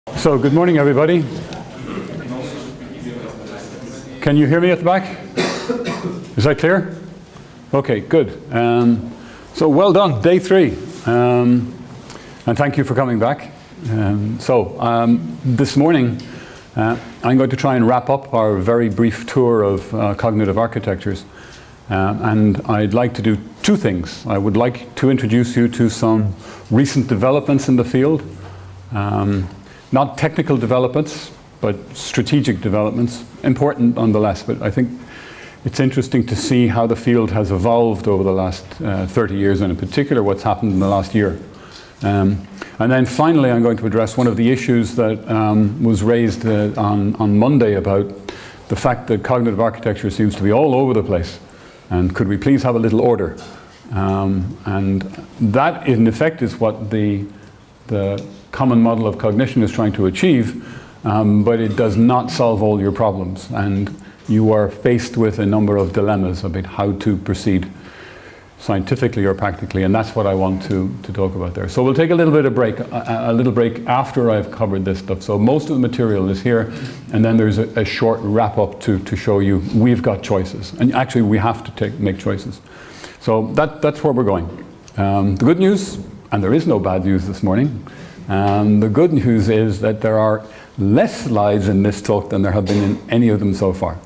So, good morning, everybody. Can you hear me at the back? Is that clear? Okay, good. So, well done, day 3. And thank you for coming back. This morning, I'm going to try and wrap up our very brief tour of cognitive architectures. And I'd like to do 2 things. I would like to introduce you to some recent developments in the field. Not technical developments, but strategic developments. Important nonetheless, but I think it's interesting to see how the field has evolved over the last 30 years, and in particular what's happened in the last year. And then finally I'm going to address one of the issues that was raised on Monday about the fact that cognitive architecture seems to be all over the place. And could we please have a little order? And that in effect is what the common model of cognition is trying to achieve, but it does not solve all your problems, and you are faced with a number of dilemmas about how to proceed scientifically or practically, and that's what I want to talk about there. So we'll take a little bit of break, a little break after I've covered this stuff. So most of the material is here, and then there's a short wrap up to show you we've got choices, and actually we have to make choices. So that's where we're going. The good news, and there is no bad news this morning. The good news is that there are less slides in this talk than there have been in any of them so far.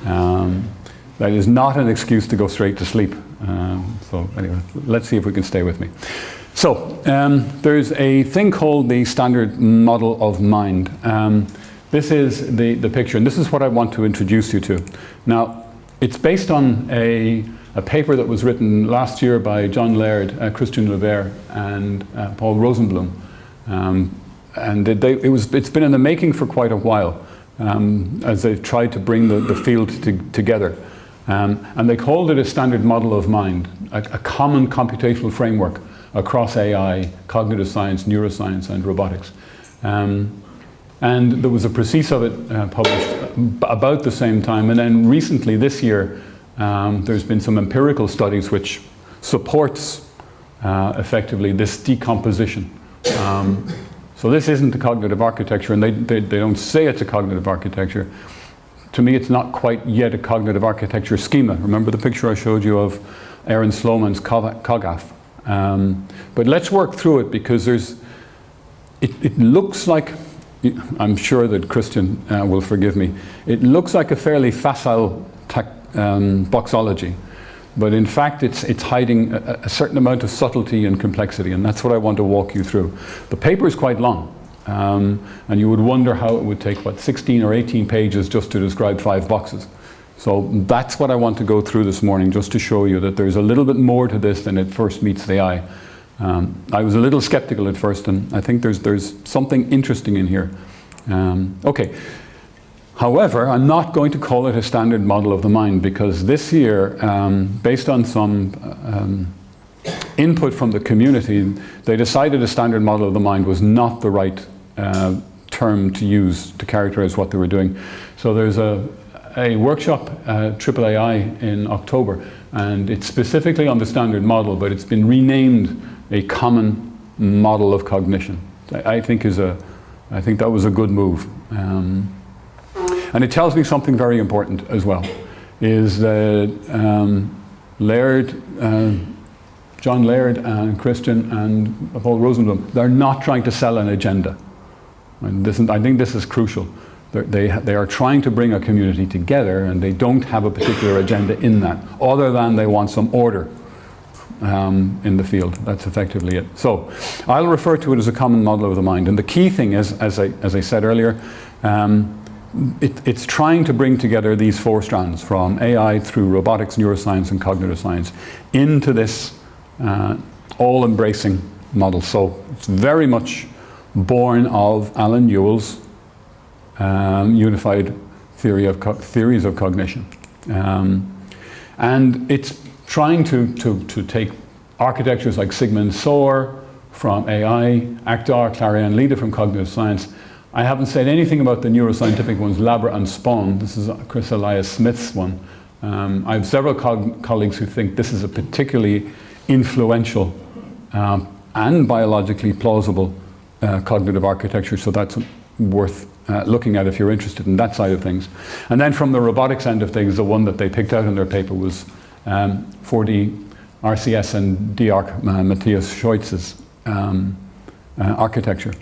That is not an excuse to go straight to sleep. So anyway, let's see if we can stay with me. So there's a thing called the standard model of mind. This is the picture, and this is what I want to introduce you to. Now, it's based on a paper that was written last year by John Laird, Christian Levert, and Paul Rosenblum. And it's been in the making for quite a while as they've tried to bring the field together. And they called it a standard model of mind, a common computational framework across AI, cognitive science, neuroscience, and robotics. And there was a précis of it published about the same time. And then recently, this year, there's been some empirical studies which supports effectively this decomposition. So this isn't a cognitive architecture, and they don't say it's a cognitive architecture. To me, it's not quite yet a cognitive architecture schema. Remember the picture I showed you of Aaron Sloman's COGAF? But let's work through it, because it looks like, I'm sure that Christian will forgive me, it looks like a fairly facile boxology. But in fact, it's hiding a certain amount of subtlety and complexity, and that's what I want to walk you through. The paper is quite long, and you would wonder how it would take, 16 or 18 pages just to describe 5 boxes. So that's what I want to go through this morning, just to show you that there's a little bit more to this than it first meets the eye. I was a little skeptical at first, and I think there's something interesting in here. Okay. However, I'm not going to call it a standard model of the mind, because this year, based on some input from the community, they decided a standard model of the mind was not the right term to use to characterize what they were doing. So there's a workshop, AAAI, in October, and it's specifically on the standard model, but it's been renamed a common model of cognition. I think that was a good move. And it tells me something very important as well, is that John Laird and Christian and Paul Rosenblum, they're not trying to sell an agenda. And I think this is crucial. They are trying to bring a community together, and they don't have a particular agenda in that, other than they want some order in the field. That's effectively it. So I'll refer to it as a common model of the mind. And the key thing is, as I said earlier, it's trying to bring together these 4 strands, from AI through robotics, neuroscience, and cognitive science, into this all-embracing model. So it's very much born of Alan Newell's unified theories of cognition. And it's trying to take architectures like Sigmund Sohr from AI, Akhtar, Clarion Lida from cognitive science. I haven't said anything about the neuroscientific ones, Labra and Spohn. This is Chris Elias Smith's one. I have several colleagues who think this is a particularly influential and biologically plausible cognitive architecture, so that's worth looking at if you're interested in that side of things. And then from the robotics end of things, the one that they picked out in their paper was 4D RCS and DARC, Matthias Scheutz's architecture.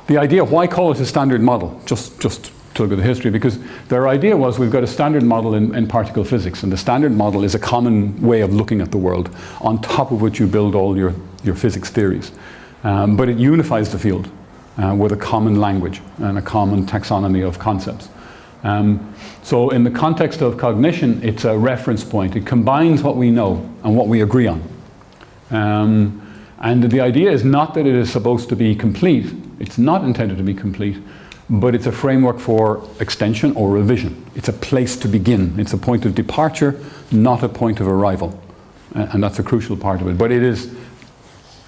The idea, why call it a standard model? Just to look at the history, because their idea was we've got a standard model in particle physics, and the standard model is a common way of looking at the world, on top of which you build all your physics theories. But it unifies the field with a common language and a common taxonomy of concepts. So in the context of cognition, it's a reference point. It combines what we know and what we agree on. And the idea is not that it is supposed to be complete. It's not intended to be complete, but it's a framework for extension or revision. It's a place to begin. It's a point of departure, not a point of arrival. And that's a crucial part of it. But it is,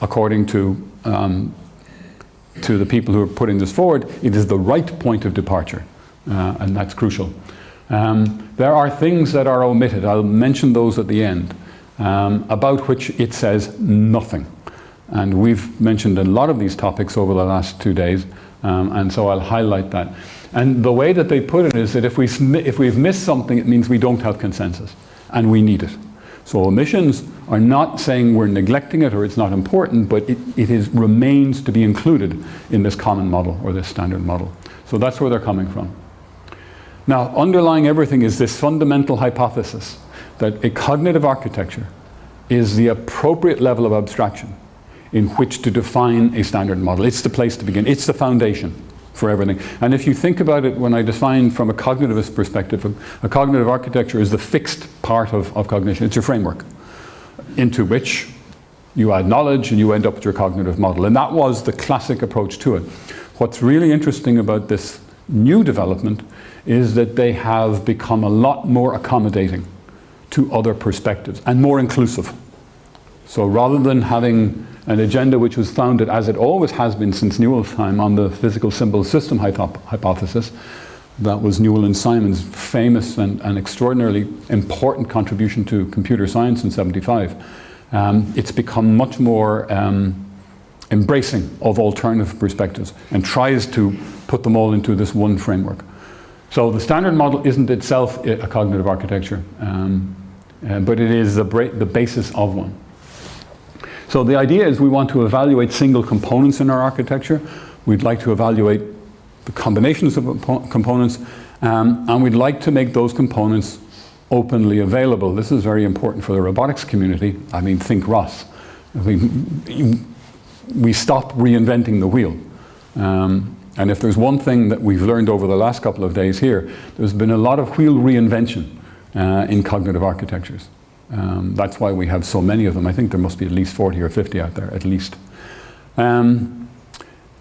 according to the people who are putting this forward, it is the right point of departure. And that's crucial. There are things that are omitted. I'll mention those at the end, about which it says nothing. And we've mentioned a lot of these topics over the last 2 days, and so I'll highlight that. And the way that they put it is that if we've missed something, it means we don't have consensus, and we need it. So omissions are not saying we're neglecting it or it's not important, but it remains to be included in this common model or this standard model. So that's where they're coming from. Now, underlying everything is this fundamental hypothesis that a cognitive architecture is the appropriate level of abstraction in which to define a standard model. It's the place to begin. It's the foundation for everything. And if you think about it, when I define from a cognitivist perspective, a cognitive architecture is the fixed part of cognition. It's your framework into which you add knowledge and you end up with your cognitive model. And that was the classic approach to it. What's really interesting about this new development is that they have become a lot more accommodating to other perspectives and more inclusive. So rather than having an agenda which was founded, as it always has been since Newell's time, on the physical symbol system hypothesis, that was Newell and Simon's famous and extraordinarily important contribution to computer science in '75. It's become much more embracing of alternative perspectives and tries to put them all into this one framework. So the standard model isn't itself a cognitive architecture, but it is the basis of one. So the idea is we want to evaluate single components in our architecture. We'd like to evaluate the combinations of components, and we'd like to make those components openly available. This is very important for the robotics community. I mean, think ROS. We stop reinventing the wheel. And if there's one thing that we've learned over the last couple of days here, there's been a lot of wheel reinvention in cognitive architectures. That's why we have so many of them. I think there must be at least 40 or 50 out there, at least. And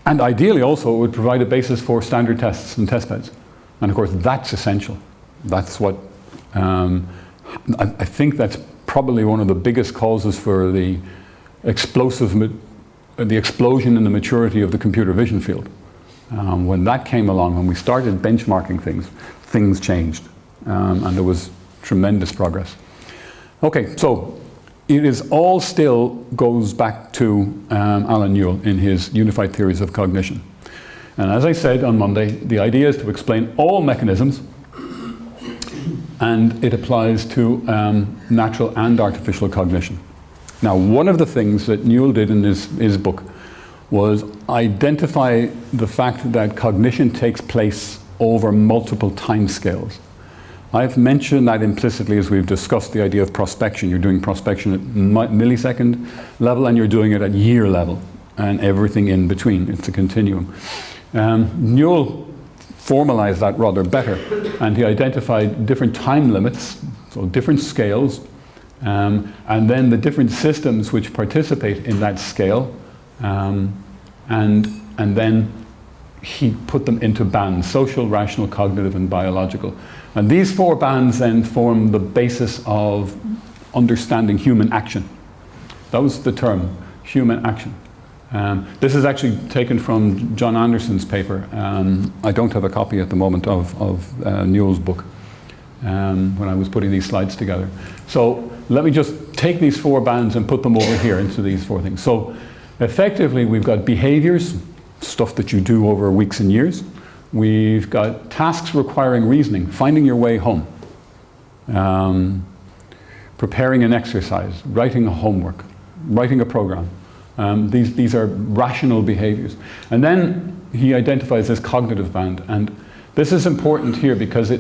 ideally also it would provide a basis for standard tests and test beds. And of course that's essential. That's what, I think that's probably one of the biggest causes for the explosion in the maturity of the computer vision field. When that came along, when we started benchmarking things changed. And there was tremendous progress. Okay, so it is all still goes back to Alan Newell in his Unified Theories of Cognition. And as I said on Monday, the idea is to explain all mechanisms, and it applies to natural and artificial cognition. Now, one of the things that Newell did in his book was identify the fact that cognition takes place over multiple time scales. I've mentioned that implicitly as we've discussed the idea of prospection. You're doing prospection at millisecond level and you're doing it at year level and everything in between. It's a continuum. Newell formalized that rather better, and he identified different time limits, so different scales, and then the different systems which participate in that scale, and then he put them into bands: social, rational, cognitive, and biological. And these four bands then form the basis of understanding human action. That was the term, human action. This is actually taken from John Anderson's paper. I don't have a copy at the moment of Newell's book when I was putting these slides together. So let me just take these four bands and put them over here into these four things. So Effectively, we've got behaviors, stuff that you do over weeks and years. We've got tasks requiring reasoning, finding your way home, preparing an exercise, writing a homework, writing a program. These are rational behaviors. And then he identifies this cognitive band. And this is important here because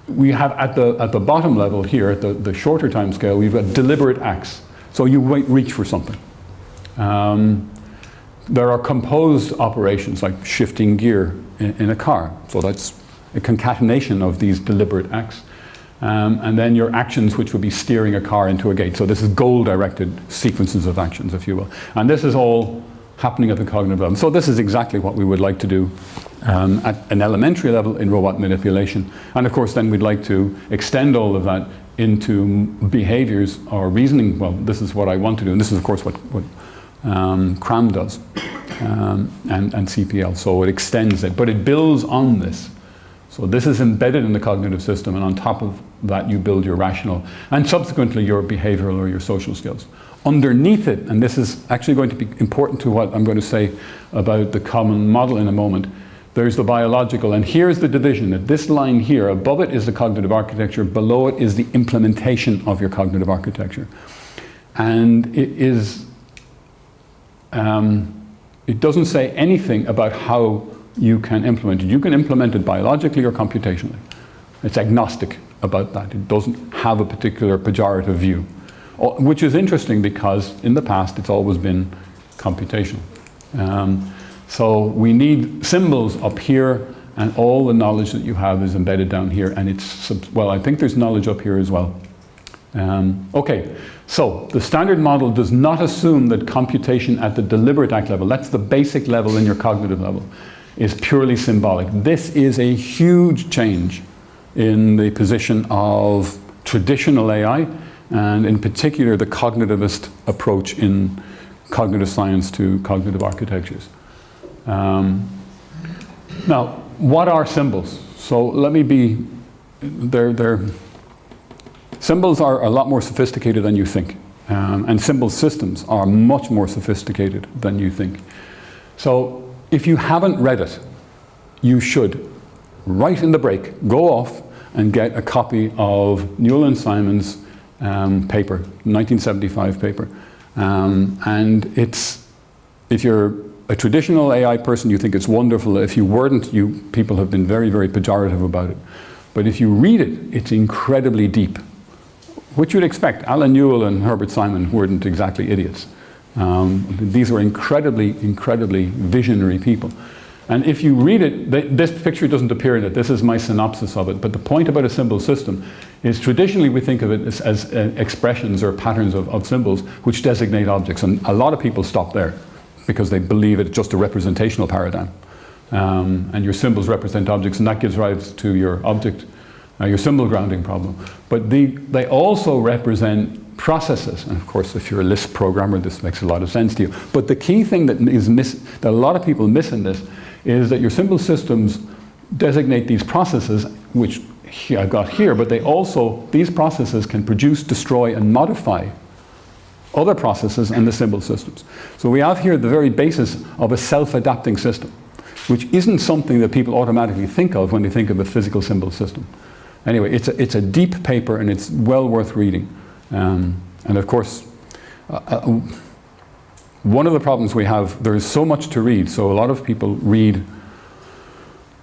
we have at the bottom level here, at the shorter time scale, we've got deliberate acts. So you might reach for something. There are composed operations like shifting gear in a car. So that's a concatenation of these deliberate acts. And then your actions, which would be steering a car into a gate. So this is goal-directed sequences of actions, if you will. And this is all happening at the cognitive level. So this is exactly what we would like to do at an elementary level in robot manipulation. And of course, then we'd like to extend all of that into behaviors or reasoning. Well, this is what I want to do. And this is, of course, what CRAM does and CPL. So it extends it, but it builds on this. So this is embedded in the cognitive system, and on top of that you build your rational and subsequently your behavioral or your social skills. Underneath it, and this is actually going to be important to what I'm going to say about the common model in a moment, there's the biological, and here's the division. At this line here, above it is the cognitive architecture, below it is the implementation of your cognitive architecture. And it is, it doesn't say anything about how you can implement it. You can implement it biologically or computationally. It's agnostic about that. It doesn't have a particular pejorative view, which is interesting because in the past it's always been computational. So we need symbols up here, and all the knowledge that you have is embedded down here, and it's, well, I think there's knowledge up here as well. Okay, so the standard model does not assume that computation at the deliberate act level, that's the basic level in your cognitive level, is purely symbolic. This is a huge change in the position of traditional AI, and in particular the cognitivist approach in cognitive science to cognitive architectures. Now, what are symbols? So let me be, symbols are a lot more sophisticated than you think, and symbol systems are much more sophisticated than you think. So if you haven't read it, you should, right in the break, go off and get a copy of Newell and Simon's paper, 1975 paper. And it's, if you're a traditional AI person, you think it's wonderful. If you weren't, people have been very, very pejorative about it. But if you read it, it's incredibly deep, which you'd expect. Alan Newell and Herbert Simon weren't exactly idiots. These were incredibly, incredibly visionary people. And if you read it, this picture doesn't appear in it. This is my synopsis of it. But the point about a symbol system is traditionally we think of it as expressions or patterns of symbols which designate objects. And a lot of people stop there because they believe it's just a representational paradigm. And your symbols represent objects, and that gives rise to your object, your symbol grounding problem. But they also represent processes, and of course if you're a Lisp programmer this makes a lot of sense to you. But the key thing that that a lot of people miss in this is that your symbol systems designate these processes, which I've got here, but these processes can produce, destroy and modify other processes in the symbol systems. So we have here the very basis of a self-adapting system, which isn't something that people automatically think of when they think of a physical symbol system. Anyway, it's a deep paper and it's well worth reading. And of course, one of the problems we have, there is so much to read, so a lot of people read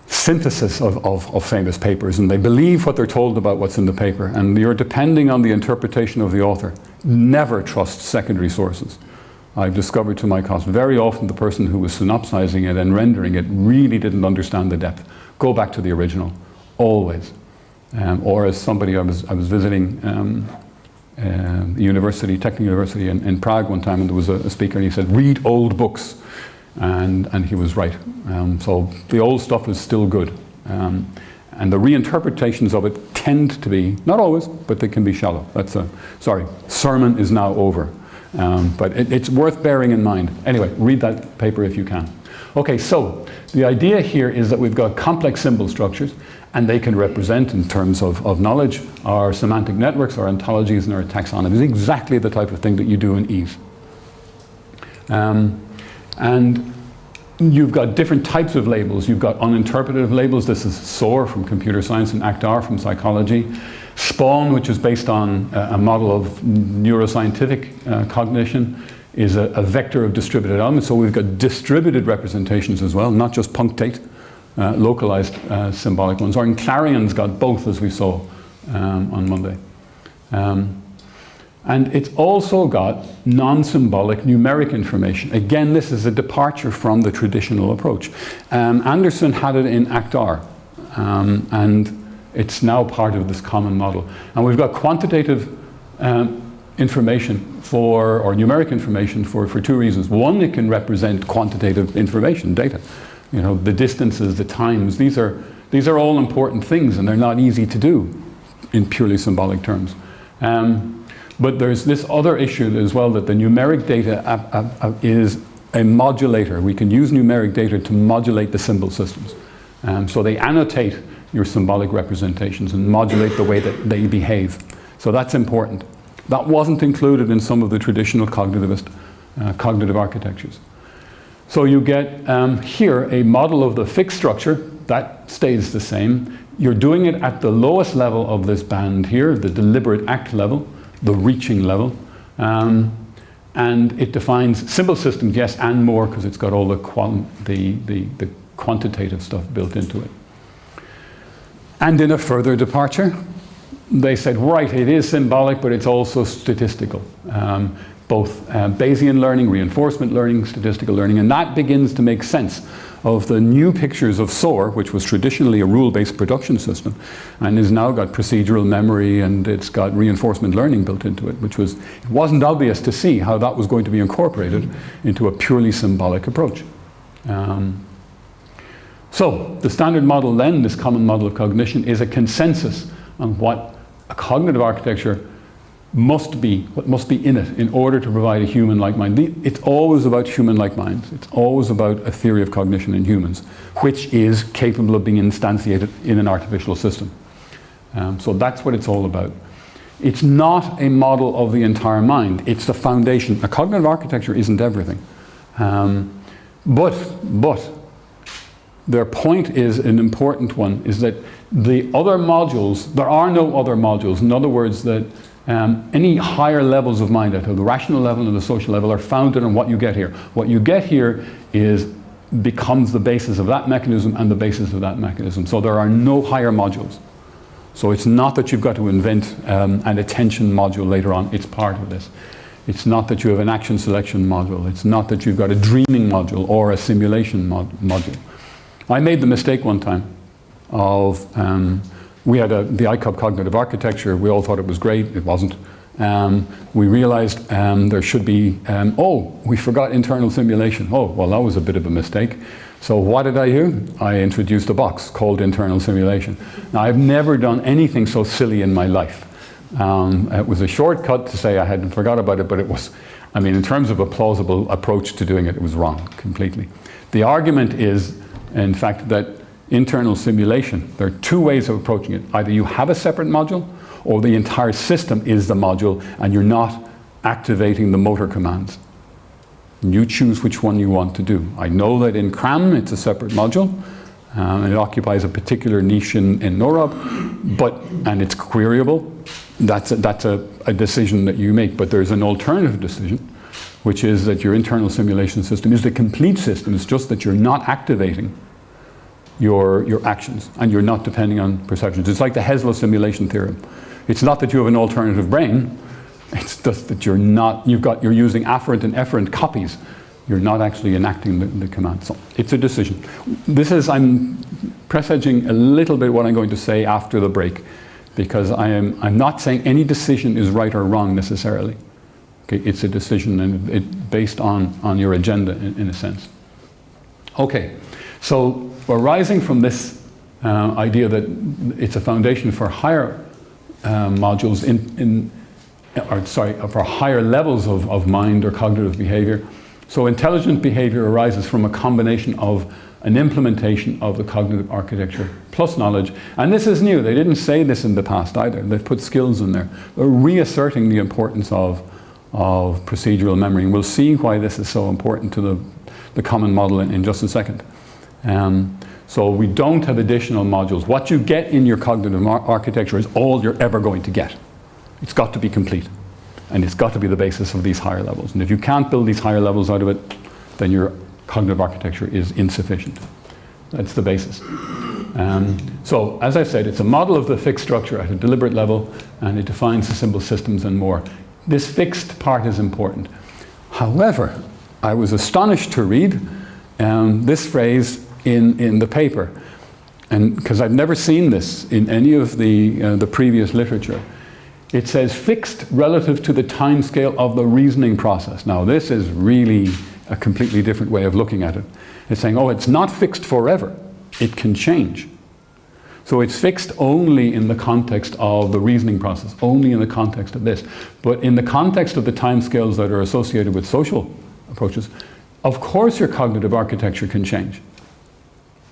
synthesis of famous papers, and they believe what they're told about what's in the paper, and you're depending on the interpretation of the author. Never trust secondary sources. I've discovered to my cost, very often the person who was synopsizing it and rendering it really didn't understand the depth. Go back to the original, always. Or as somebody I was visiting, university, technical university in Prague one time, and there was a speaker and he said, read old books, and he was right. So the old stuff is still good. And the reinterpretations of it tend to be, not always, but they can be shallow. Sorry, sermon is now over. But it's worth bearing in mind. Anyway, read that paper if you can. Okay, so the idea here is that we've got complex symbol structures, and they can represent, in terms of knowledge, our semantic networks, our ontologies, and our taxonomies, exactly the type of thing that you do in Eve. And you've got different types of labels. You've got uninterpretative labels. This is SOAR from computer science and ACT-R from psychology. SPAWN, which is based on a model of neuroscientific cognition, is a vector of distributed elements. So we've got distributed representations as well, not just punctate, localized symbolic ones. Or in Clarion's got both, as we saw on Monday. And it's also got non-symbolic numeric information. Again, this is a departure from the traditional approach. Anderson had it in ACT-R, and it's now part of this common model. And we've got quantitative information or numeric information for two reasons. One, it can represent quantitative information, data. You know, the distances, the times, these are all important things, and they're not easy to do in purely symbolic terms. But there's this other issue as well, that the numeric data is a modulator. We can use numeric data to modulate the symbol systems. So they annotate your symbolic representations and modulate the way that they behave. So that's important. That wasn't included in some of the traditional cognitive architectures. So you get here a model of the fixed structure. That stays the same. You're doing it at the lowest level of this band here, the deliberate act level, the reaching level. And it defines symbol systems, yes, and more, because it's got all the quantitative stuff built into it. And in a further departure, they said, right, it is symbolic, but it's also statistical. Both Bayesian learning, reinforcement learning, statistical learning, and that begins to make sense of the new pictures of SOAR, which was traditionally a rule-based production system, and has now got procedural memory, and it's got reinforcement learning built into it, it wasn't obvious to see how that was going to be incorporated into a purely symbolic approach. So the standard model then, this common model of cognition, is a consensus on what a cognitive architecture must be, what must be in it in order to provide a human-like mind. It's always about human-like minds. It's always about a theory of cognition in humans, which is capable of being instantiated in an artificial system. So that's what it's all about. It's not a model of the entire mind. It's the foundation. A cognitive architecture isn't everything. But their point is an important one, is that the other modules, there are no other modules. In other words, that any higher levels of mind, at the rational level and the social level, are founded on what you get here. What you get here becomes the basis of that mechanism and the basis of that mechanism. So there are no higher modules. So it's not that you've got to invent an attention module later on. It's part of this. It's not that you have an action selection module. It's not that you've got a dreaming module or a simulation module. I made the mistake one time of we had the ICOB cognitive architecture. We all thought it was great. It wasn't. We realized there should be, we forgot internal simulation. Oh, well, that was a bit of a mistake. So what did I do? I introduced a box called internal simulation. Now, I've never done anything so silly in my life. It was a shortcut to say I hadn't forgot about it, but it was, I mean, in terms of a plausible approach to doing it, it was wrong completely. The argument is, in fact, that internal simulation, there are two ways of approaching it. Either you have a separate module, or the entire system is the module, and you're not activating the motor commands. And you choose which one you want to do. I know that in CRAM it's a separate module, and it occupies a particular niche in NOROB, and it's queryable. That's a decision that you make, but there's an alternative decision, which is that your internal simulation system is the complete system. It's just that you're not activating your actions, and you're not depending on perceptions. It's like the Heslow simulation theorem. It's not that you have an alternative brain, it's just that you're using afferent and efferent copies. You're not actually enacting the command. So it's a decision. I'm presaging a little bit what I'm going to say after the break, because I'm not saying any decision is right or wrong necessarily. Okay, it's a decision, and it's based on your agenda in a sense. Okay, so arising from this idea that it's a foundation for higher modules for higher levels of mind or cognitive behavior. So intelligent behavior arises from a combination of an implementation of the cognitive architecture plus knowledge. And this is new. They didn't say this in the past either. They've put skills in there. They're reasserting the importance of of procedural memory. And we'll see why this is so important to the common model in just a second. So we don't have additional modules. What you get in your cognitive architecture is all you're ever going to get. It's got to be complete. And it's got to be the basis of these higher levels. And if you can't build these higher levels out of it, then your cognitive architecture is insufficient. That's the basis. So, as I said, it's a model of the fixed structure at a deliberate level, and it defines the symbol systems and more. This fixed part is important. However, I was astonished to read this phrase in the paper, and because I've never seen this in any of the previous literature. It says fixed relative to the time scale of the reasoning process. Now, this is really a completely different way of looking at it. It's saying, oh, it's not fixed forever. It can change. So it's fixed only in the context of the reasoning process, only in the context of this. But in the context of the timescales that are associated with social approaches, of course your cognitive architecture can change.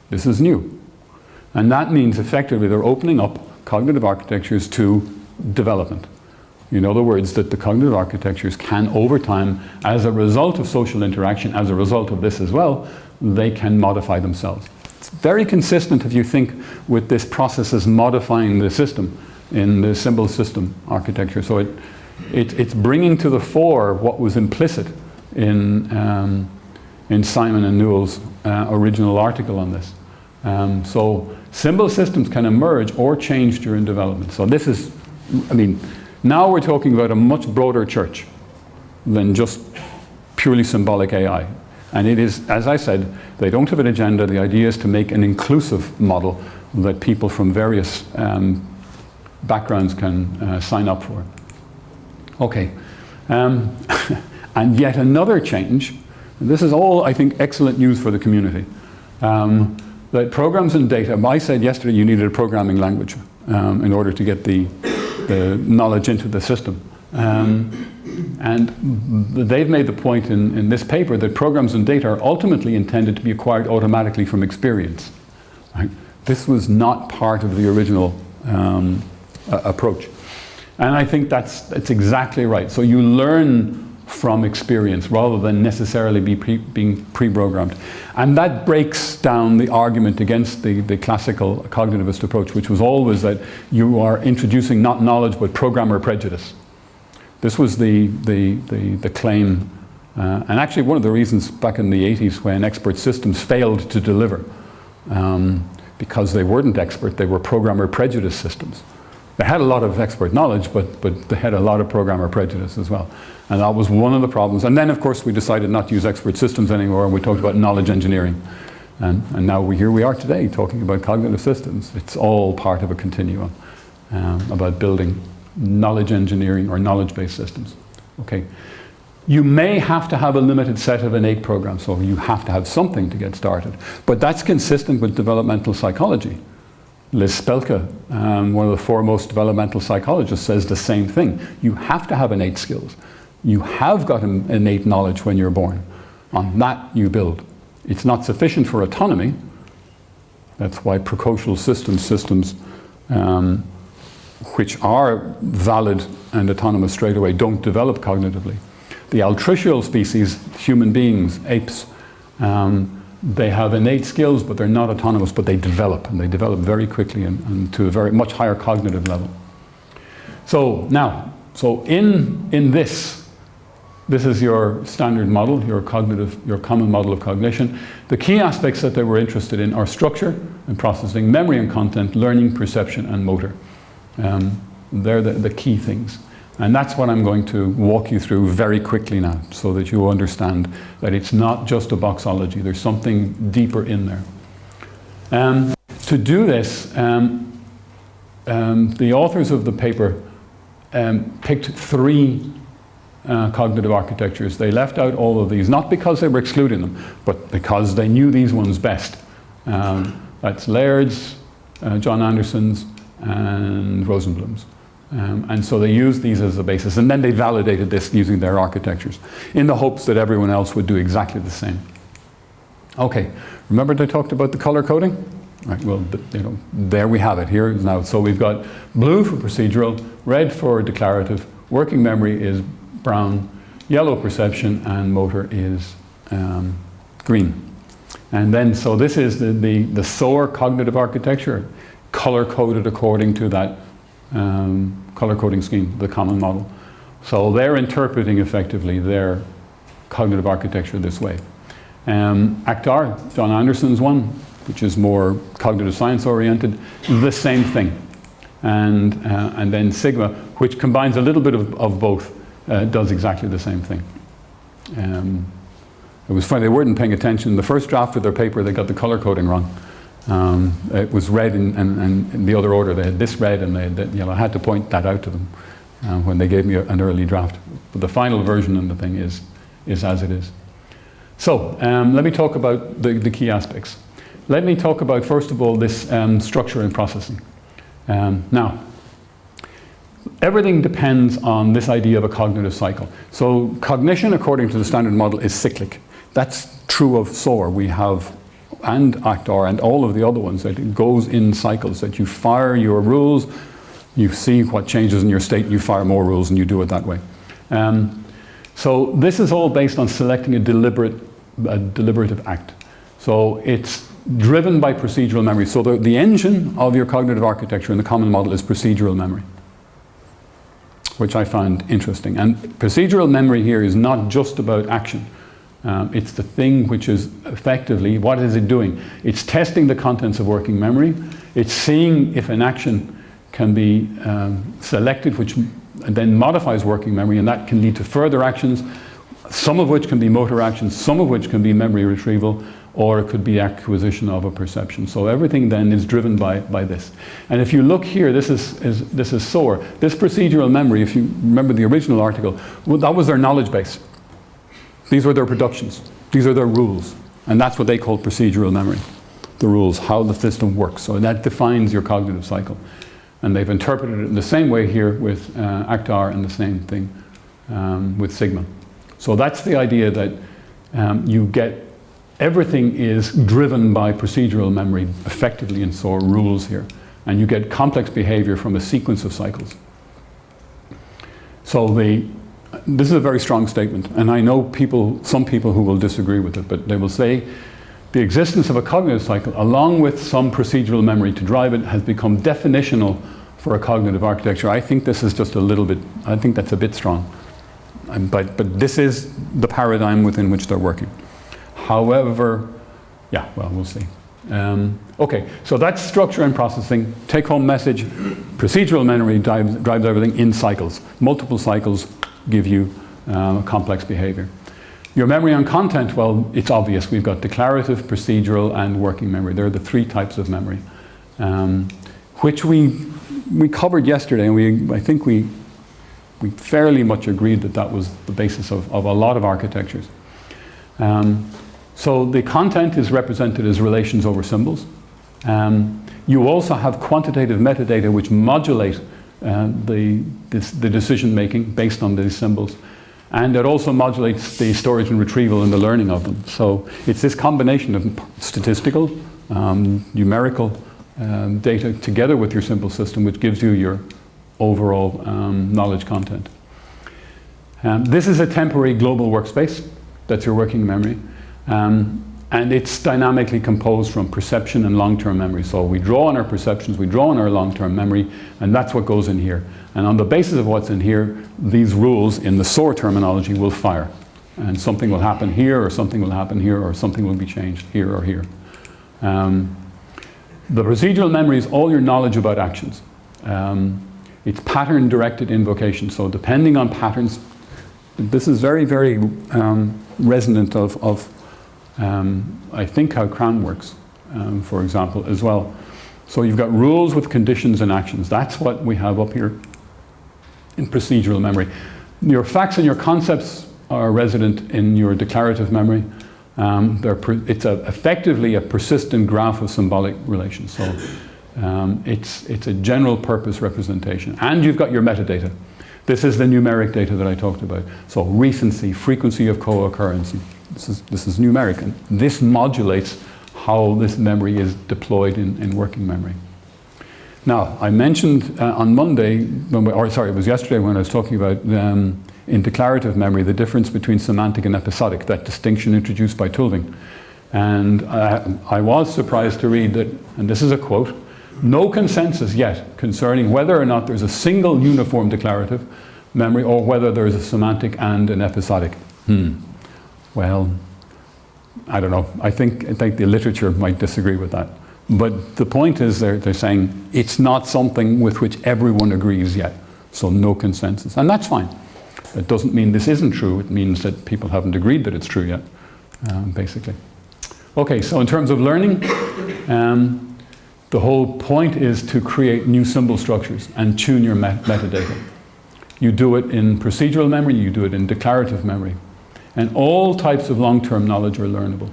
This is new. And that means effectively they're opening up cognitive architectures to development. In other words, that the cognitive architectures can, over time, as a result of social interaction, as a result of this as well, they can modify themselves. It's very consistent, if you think, with this process as modifying the system in the symbol system architecture. So it's bringing to the fore what was implicit in Simon and Newell's original article on this. So symbol systems can emerge or change during development. So this is, I mean, now we're talking about a much broader church than just purely symbolic AI. And it is, as I said, they don't have an agenda. The idea is to make an inclusive model that people from various backgrounds can sign up for. Okay. And yet another change, and this is all, I think, excellent news for the community, that programs and data, I said yesterday you needed a programming language in order to get the knowledge into the system. And they've made the point in this paper that programs and data are ultimately intended to be acquired automatically from experience. Right? This was not part of the original approach. And I think that's exactly right. So you learn from experience rather than necessarily being pre-programmed. And that breaks down the argument against the classical cognitivist approach, which was always that you are introducing not knowledge but programmer prejudice. This was the claim, and actually one of the reasons back in the 80s when expert systems failed to deliver, because they weren't expert, they were programmer prejudice systems. They had a lot of expert knowledge, but they had a lot of programmer prejudice as well. And that was one of the problems. And then, of course, we decided not to use expert systems anymore, and we talked about knowledge engineering. And now here we are today talking about cognitive systems. It's all part of a continuum about building knowledge engineering or knowledge-based systems. Okay. You may have to have a limited set of innate programs, so you have to have something to get started. But that's consistent with developmental psychology. Liz Spelke, one of the foremost developmental psychologists, says the same thing. You have to have innate skills. You have got innate knowledge when you're born. On that you build. It's not sufficient for autonomy. That's why precocial systems which are valid and autonomous straight away don't develop cognitively. The altricial species, human beings, apes, they have innate skills, but they're not autonomous, but they develop, and they develop very quickly and to a very much higher cognitive level. So now, in this is your standard model, your common model of cognition. The key aspects that they were interested in are structure and processing, memory and content, learning, perception, and motor. They're the key things. And that's what I'm going to walk you through very quickly now, so that you understand that it's not just a boxology. There's something deeper in there. To do this, the authors of the paper picked 3 cognitive architectures. They left out all of these, not because they were excluding them, but because they knew these ones best. That's Laird's, John Anderson's, and Rosenblum's. And so they used these as the basis, and then they validated this using their architectures in the hopes that everyone else would do exactly the same. Okay, remember they talked about the color coding? Right, well, there we have it here now. So we've got blue for procedural, red for declarative, working memory is brown, yellow perception, and motor is green. And then, so this is the SOAR cognitive architecture, color-coded according to that color coding scheme, the common model. So they're interpreting effectively their cognitive architecture this way. ACT-R, John Anderson's one, which is more cognitive science oriented, the same thing. And then Sigma, which combines a little bit of both, does exactly the same thing. It was funny, they weren't paying attention. The first draft of their paper, they got the color coding wrong. It was red and in the other order. They had this red and they had that yellow. I had to point that out to them when they gave me an early draft. But the final version of the thing is as it is. So let me talk about the key aspects. Let me talk about, first of all, this structure and processing. Now, everything depends on this idea of a cognitive cycle. So cognition, according to the standard model, is cyclic. That's true of SOAR. We have, and ACT-R, and all of the other ones, that it goes in cycles, that you fire your rules, you see what changes in your state, and you fire more rules, and you do it that way. So this is all based on selecting a deliberative act. So it's driven by procedural memory. So the engine of your cognitive architecture in the common model is procedural memory, which I find interesting. And procedural memory here is not just about action. It's the thing which is effectively, what is it doing? It's testing the contents of working memory. It's seeing if an action can be selected, which then modifies working memory, and that can lead to further actions, some of which can be motor actions, some of which can be memory retrieval, or it could be acquisition of a perception. So everything then is driven by this. And if you look here, this is SOAR. This procedural memory, if you remember the original article, well, that was their knowledge base. These were their productions. These are their rules. And that's what they call procedural memory. The rules, how the system works. So that defines your cognitive cycle. And they've interpreted it in the same way here with ACT-R and the same thing with Sigma. So that's the idea that you get, everything is driven by procedural memory, effectively in SOAR rules here. And you get complex behavior from a sequence of cycles. So this is a very strong statement, and I know some people who will disagree with it, but they will say the existence of a cognitive cycle, along with some procedural memory to drive it, has become definitional for a cognitive architecture. I think this is just a little bit, I think that's a bit strong. But this is the paradigm within which they're working. However, yeah, well, we'll see. Okay, so that's structure and processing. Take-home message, procedural memory drives everything in cycles. Multiple cycles give you complex behavior. Your memory on content, well, it's obvious. We've got declarative, procedural, and working memory. They're the three types of memory, which we covered yesterday, and I think we fairly much agreed that was the basis of a lot of architectures. So the content is represented as relations over symbols. You also have quantitative metadata which modulate the decision making based on these symbols. And it also modulates the storage and retrieval and the learning of them. So it's this combination of statistical, numerical data together with your symbol system which gives you your overall knowledge content. This is a temporary global workspace. That's your working memory. And it's dynamically composed from perception and long-term memory. So we draw on our perceptions, we draw on our long-term memory, and that's what goes in here. And on the basis of what's in here, these rules in the SOAR terminology will fire. And something will happen here, or something will happen here, or something will be changed here or here. The procedural memory is all your knowledge about actions. It's pattern-directed invocation. So depending on patterns, this is very, very resonant of I think how CRAN works, for example, as well. So you've got rules with conditions and actions. That's what we have up here in procedural memory. Your facts and your concepts are resident in your declarative memory. It's effectively a persistent graph of symbolic relations. So it's a general purpose representation. And you've got your metadata. This is the numeric data that I talked about. So recency, frequency of co-occurrence. This is numeric, and this modulates how this memory is deployed in working memory. Now, I mentioned on Monday, it was yesterday when I was talking about in declarative memory, the difference between semantic and episodic, that distinction introduced by Tulving. And I was surprised to read that, and this is a quote, "No consensus yet concerning whether or not there's a single uniform declarative memory or whether there's a semantic and an episodic." Well, I don't know. I think the literature might disagree with that. But the point is they're saying it's not something with which everyone agrees yet. So no consensus. And that's fine. It doesn't mean this isn't true. It means that people haven't agreed that it's true yet, basically. Okay, so in terms of learning, the whole point is to create new symbol structures and tune your metadata. You do it in procedural memory, you do it in declarative memory. And all types of long-term knowledge are learnable.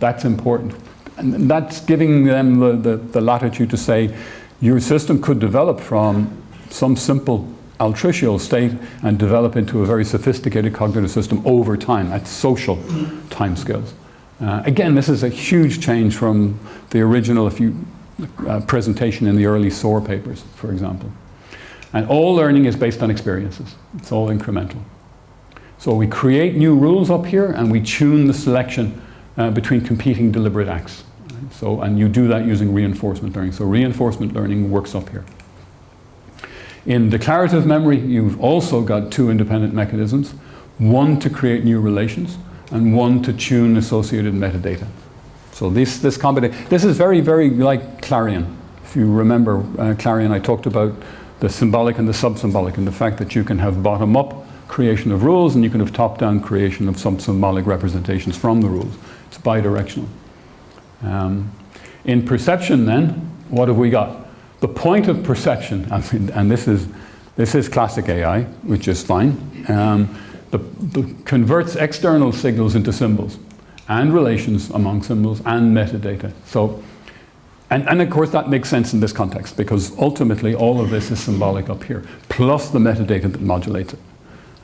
That's important. And that's giving them the latitude to say, your system could develop from some simple altricial state and develop into a very sophisticated cognitive system over time at social timescales. Again, this is a huge change from the original presentation in the early SOAR papers, for example. And all learning is based on experiences. It's all incremental. So we create new rules up here and we tune the selection between competing deliberate acts. Right? So, and you do that using reinforcement learning. So reinforcement learning works up here. In declarative memory, you've also got two independent mechanisms. One to create new relations and one to tune associated metadata. So this combination, this is very, very like Clarion. If you remember Clarion, I talked about the symbolic and the sub-symbolic and the fact that you can have bottom-up creation of rules and you can have top-down creation of some symbolic representations from the rules. It's bidirectional. In perception then, what have we got? The point of perception, and this is classic AI, which is fine, converts external signals into symbols and relations among symbols and metadata. So, and of course that makes sense in this context because ultimately all of this is symbolic up here, plus the metadata that modulates it.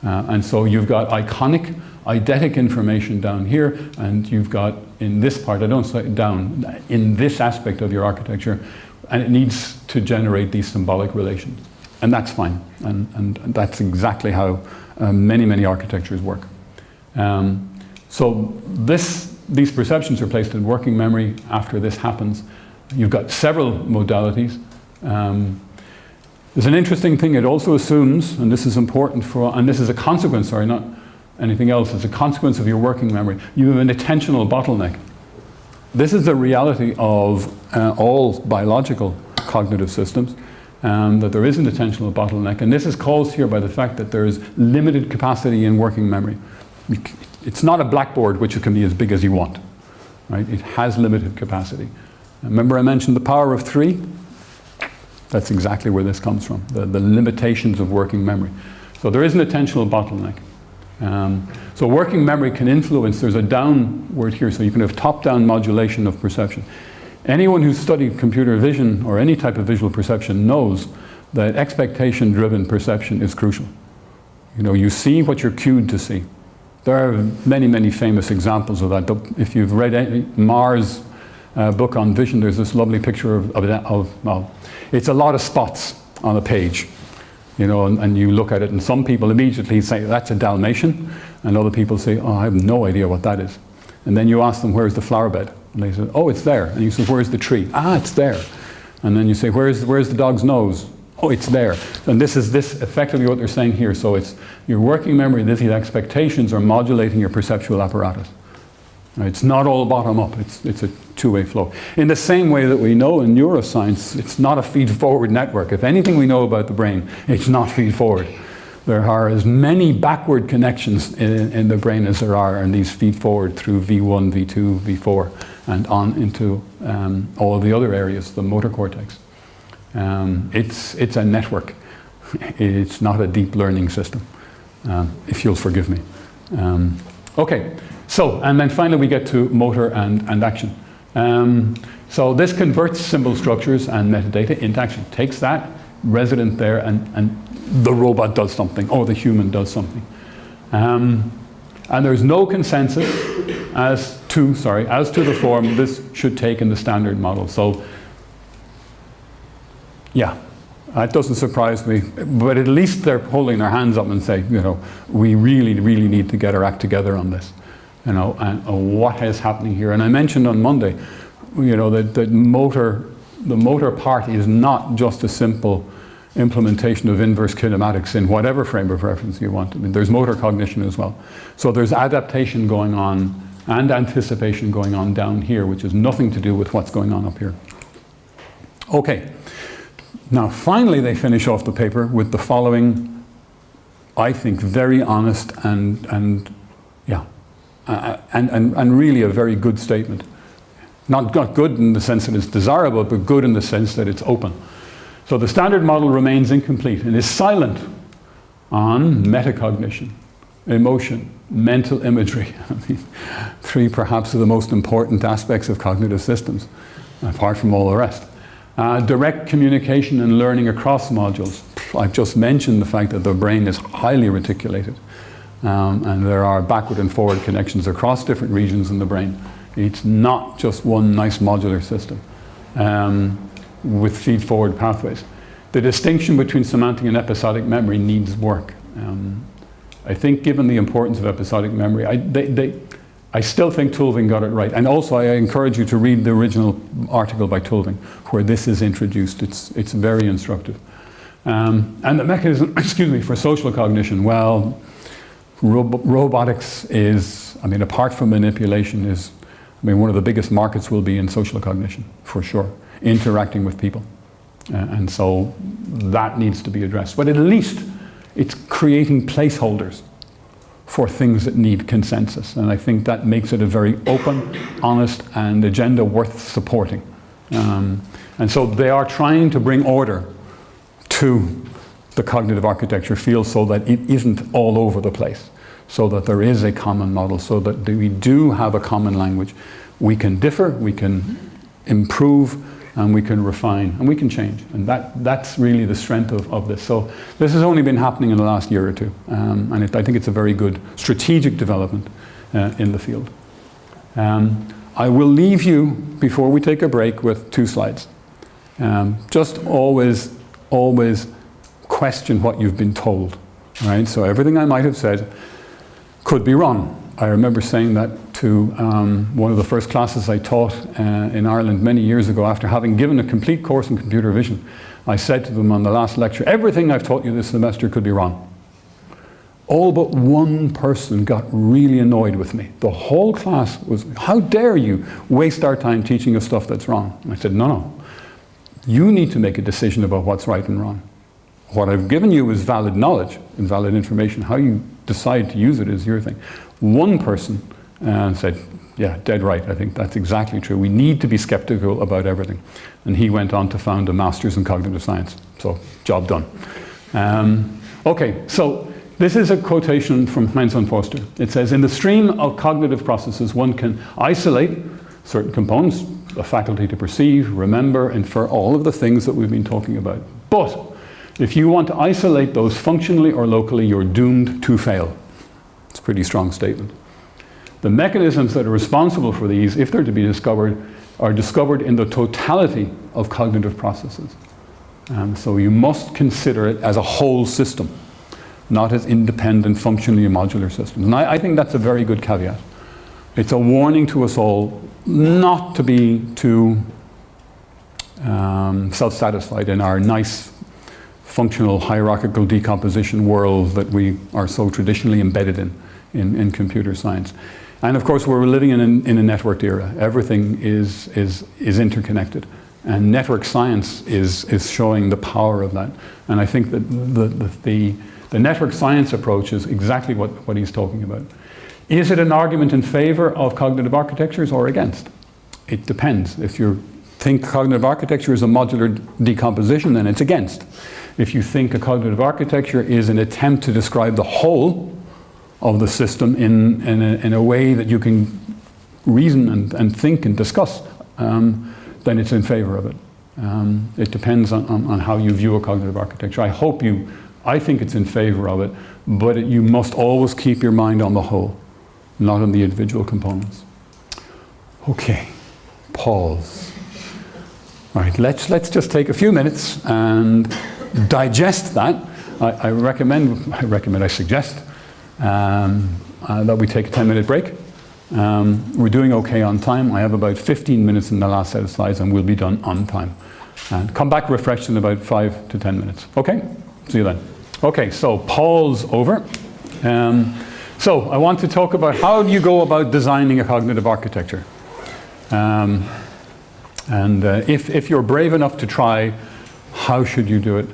And so you've got iconic, eidetic information down here, and you've got in this part, I don't say down, in this aspect of your architecture, and it needs to generate these symbolic relations. And that's fine. And that's exactly how many, many architectures work. So these perceptions are placed in working memory after this happens. You've got several modalities. There's an interesting thing, it also assumes, and this is important and this is a consequence, sorry, not anything else, it's a consequence of your working memory. You have an attentional bottleneck. This is the reality of all biological cognitive systems, that there is an attentional bottleneck, and this is caused here by the fact that there is limited capacity in working memory. It's not a blackboard which can be as big as you want, right? It has limited capacity. Remember I mentioned the power of 3? That's exactly where this comes from, the limitations of working memory. So there is an attentional bottleneck. So working memory can influence, there's a downward here, so you can have top-down modulation of perception. Anyone who's studied computer vision or any type of visual perception knows that expectation-driven perception is crucial. You know, you see what you're cued to see. There are many, many famous examples of that. If you've read Mar's book on vision, there's this lovely picture well, it's a lot of spots on a page, you know, and you look at it and some people immediately say, that's a Dalmatian, and other people say, oh, I have no idea what that is. And then you ask them, where's the flower bed? And they say, oh, it's there. And you say, where's the tree? Ah, it's there. And then you say, where's the dog's nose? Oh, it's there. And this is effectively what they're saying here. So it's your working memory, these expectations are modulating your perceptual apparatus. It's not all bottom up, it's a two-way flow. In the same way that we know in neuroscience, it's not a feed-forward network. If anything we know about the brain, it's not feed-forward. There are as many backward connections in the brain as there are, and these feed forward through V1, V2, V4, and on into all of the other areas, the motor cortex. It's a network. It's not a deep learning system, if you'll forgive me. Okay, so, and then finally we get to motor and action. So this converts symbol structures and metadata into action. Takes that resident there and the robot does something, or the human does something. And there's no consensus as to the form this should take in the standard model. So, yeah, That doesn't surprise me, but at least they're holding their hands up and say, we really, really need to get our act together on this, and what is happening here. And I mentioned on Monday, that the motor part is not just a simple implementation of inverse kinematics in whatever frame of reference you want. I mean, there's motor cognition as well. So there's adaptation going on and anticipation going on down here, which has nothing to do with what's going on up here. Okay. Now, finally, they finish off the paper with the following, I think, very honest and really a very good statement. Not good in the sense that it's desirable, but good in the sense that it's open. So the standard model remains incomplete and is silent on metacognition, emotion, mental imagery. I mean, three perhaps of the most important aspects of cognitive systems, apart from all the rest. Direct communication and learning across modules. I've just mentioned the fact that the brain is highly reticulated, and there are backward and forward connections across different regions in the brain. It's not just one nice modular system with feed-forward pathways. The distinction between semantic and episodic memory needs work. I think given the importance of episodic memory, I still think Tulving got it right. And also I encourage you to read the original article by Tulving where this is introduced. It's very instructive. And the mechanism, for social cognition, well, robotics is, apart from manipulation, is, one of the biggest markets will be in social cognition, for sure, interacting with people. And so that needs to be addressed. But at least it's creating placeholders for things that need consensus. And I think that makes it a very open, honest, and agenda worth supporting. And so they are trying to bring order to the cognitive architecture field so that it isn't all over the place, so that there is a common model, so that we do have a common language. We can differ, we can improve, and we can refine, and we can change. And that's really the strength of this. So this has only been happening in the last year or two. And I think it's a very good strategic development in the field. I will leave you, before we take a break, with 2 slides. Just always question what you've been told. Right? So everything I might have said could be wrong. I remember saying that to one of the first classes I taught in Ireland many years ago after having given a complete course in computer vision. I said to them on the last lecture, everything I've taught you this semester could be wrong. All but one person got really annoyed with me. The whole class was, how dare you waste our time teaching us stuff that's wrong? And I said, no. You need to make a decision about what's right and wrong. What I've given you is valid knowledge and valid information. How you decide to use it is your thing. One person said, yeah, dead right, I think that's exactly true. We need to be skeptical about everything. And he went on to found a master's in cognitive science. So, job done. Okay, so this is a quotation from Heinz von Forster. It says, in the stream of cognitive processes, one can isolate certain components, the faculty to perceive, remember, infer, all of the things that we've been talking about. But if you want to isolate those functionally or locally, you're doomed to fail. It's a pretty strong statement. The mechanisms that are responsible for these, if they're to be discovered, are discovered in the totality of cognitive processes. So you must consider it as a whole system, not as independent, functionally modular systems. And I think that's a very good caveat. It's a warning to us all not to be too self-satisfied in our nice, functional, hierarchical decomposition world that we are so traditionally embedded in computer science. And of course, we're living in a networked era. Everything is interconnected. And network science is showing the power of that. And I think that the network science approach is exactly what he's talking about. Is it an argument in favor of cognitive architectures or against? It depends. If you think cognitive architecture is a modular decomposition, then it's against. If you think a cognitive architecture is an attempt to describe the whole of the system in a way that you can reason and think and discuss, then it's in favor of it. It depends on how you view a cognitive architecture. I think it's in favor of it, but you must always keep your mind on the whole, not on the individual components. Okay, pause. All right, let's just take a few minutes and digest that, I suggest that we take a 10-minute break. We're doing okay on time. I have about 15 minutes in the last set of slides and we'll be done on time. And come back refreshed in about 5 to 10 minutes. Okay? See you then. Okay, so pause over. So I want to talk about how do you go about designing a cognitive architecture. If you're brave enough to try, how should you do it?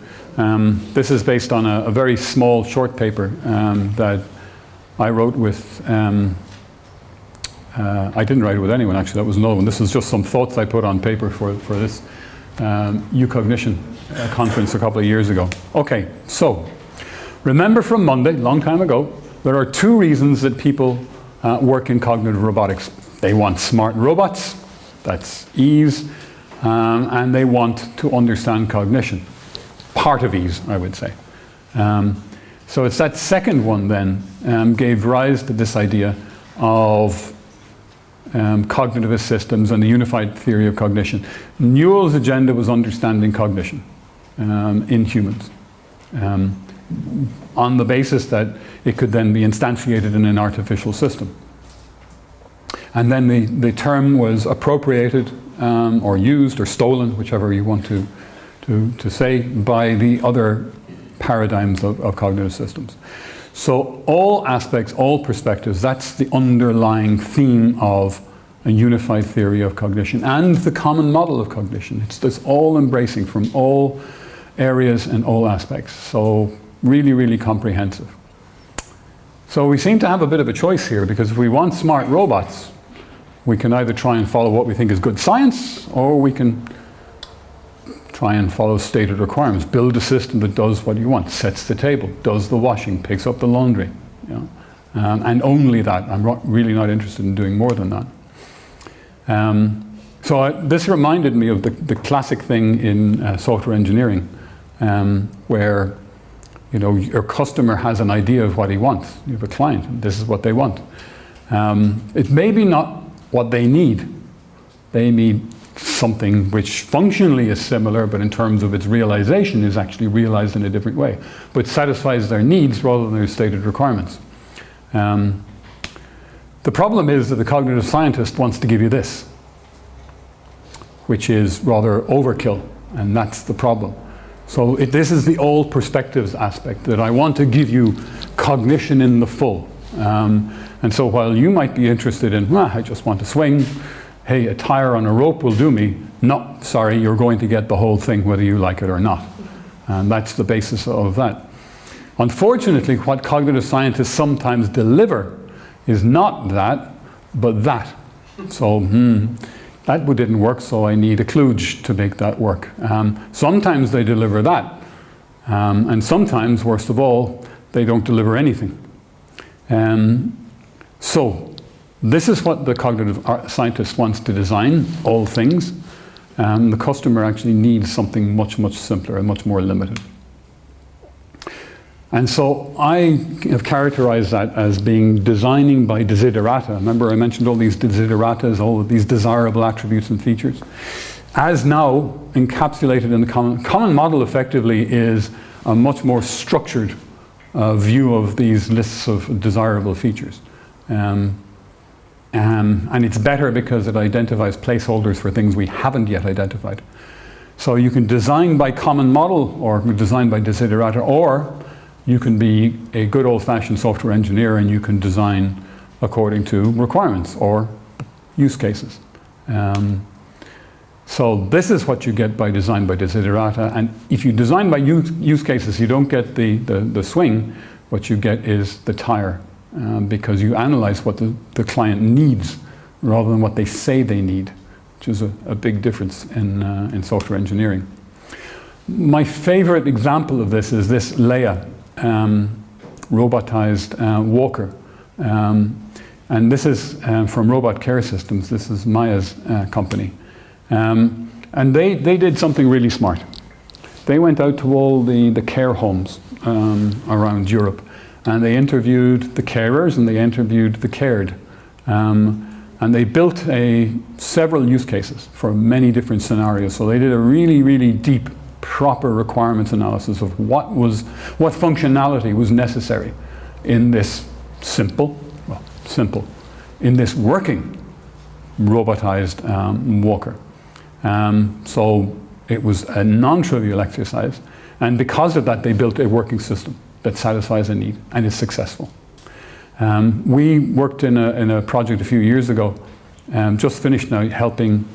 This is based on a very small short paper that I wrote with, I didn't write it with anyone actually, that was another one. This is just some thoughts I put on paper for this Cognition conference a couple of years ago. Okay, so remember from Monday, long time ago, there are 2 reasons that people work in cognitive robotics. They want smart robots, that's ease, and they want to understand cognition. Part of ease, I would say. So it's that second one then gave rise to this idea of cognitive systems and the unified theory of cognition. Newell's agenda was understanding cognition in humans on the basis that it could then be instantiated in an artificial system. And then the term was appropriated or used or stolen, whichever you want to say, by the other paradigms of cognitive systems. So all aspects, all perspectives, that's the underlying theme of a unified theory of cognition and the common model of cognition. It's this all embracing from all areas and all aspects. So really, really comprehensive. So we seem to have a bit of a choice here, because if we want smart robots, we can either try and follow what we think is good science, or we can try and follow stated requirements. Build a system that does what you want, sets the table, does the washing, picks up the laundry. You know? And only that. I'm really not interested in doing more than that. This reminded me of the classic thing in software engineering, where your customer has an idea of what he wants. You have a client, and this is what they want. It may be not what they need. They need something which functionally is similar, but in terms of its realization is actually realized in a different way, but satisfies their needs rather than their stated requirements. The problem is that the cognitive scientist wants to give you this, which is rather overkill, and that's the problem. So this is the all perspectives aspect, that I want to give you cognition in the full. And so while you might be interested in, I just want to swing, hey, a tire on a rope will do me. No, sorry, you're going to get the whole thing whether you like it or not. And that's the basis of that. Unfortunately, what cognitive scientists sometimes deliver is not that, but that. So, that didn't work, so I need a kludge to make that work. Sometimes they deliver that. And sometimes, worst of all, they don't deliver anything. So, this is what the cognitive scientist wants to design, all things. The customer actually needs something much, much simpler and much more limited. And so I have characterized that as being designing by desiderata. Remember I mentioned all these desideratas, all of these desirable attributes and features. As now encapsulated in the common model effectively is a much more structured view of these lists of desirable features. And it's better because it identifies placeholders for things we haven't yet identified. So you can design by common model or design by desiderata, or you can be a good old-fashioned software engineer and you can design according to requirements or use cases. So this is what you get by design by desiderata, and if you design by use cases, you don't get the swing. What you get is the tire, because you analyze what the client needs rather than what they say they need, which is a big difference in software engineering. My favorite example of this is this Leia robotized walker. And this is from Robot Care Systems. This is Maya's company. And they did something really smart. They went out to all the care homes around Europe, and they interviewed the carers and they interviewed the cared. And they built several use cases for many different scenarios. So they did a really, really deep proper requirements analysis of what functionality was necessary in this simple, in this working robotized walker. So it was a non-trivial exercise, and because of that they built a working system that satisfies a need and is successful. We worked in a project a few years ago, just finished now, helping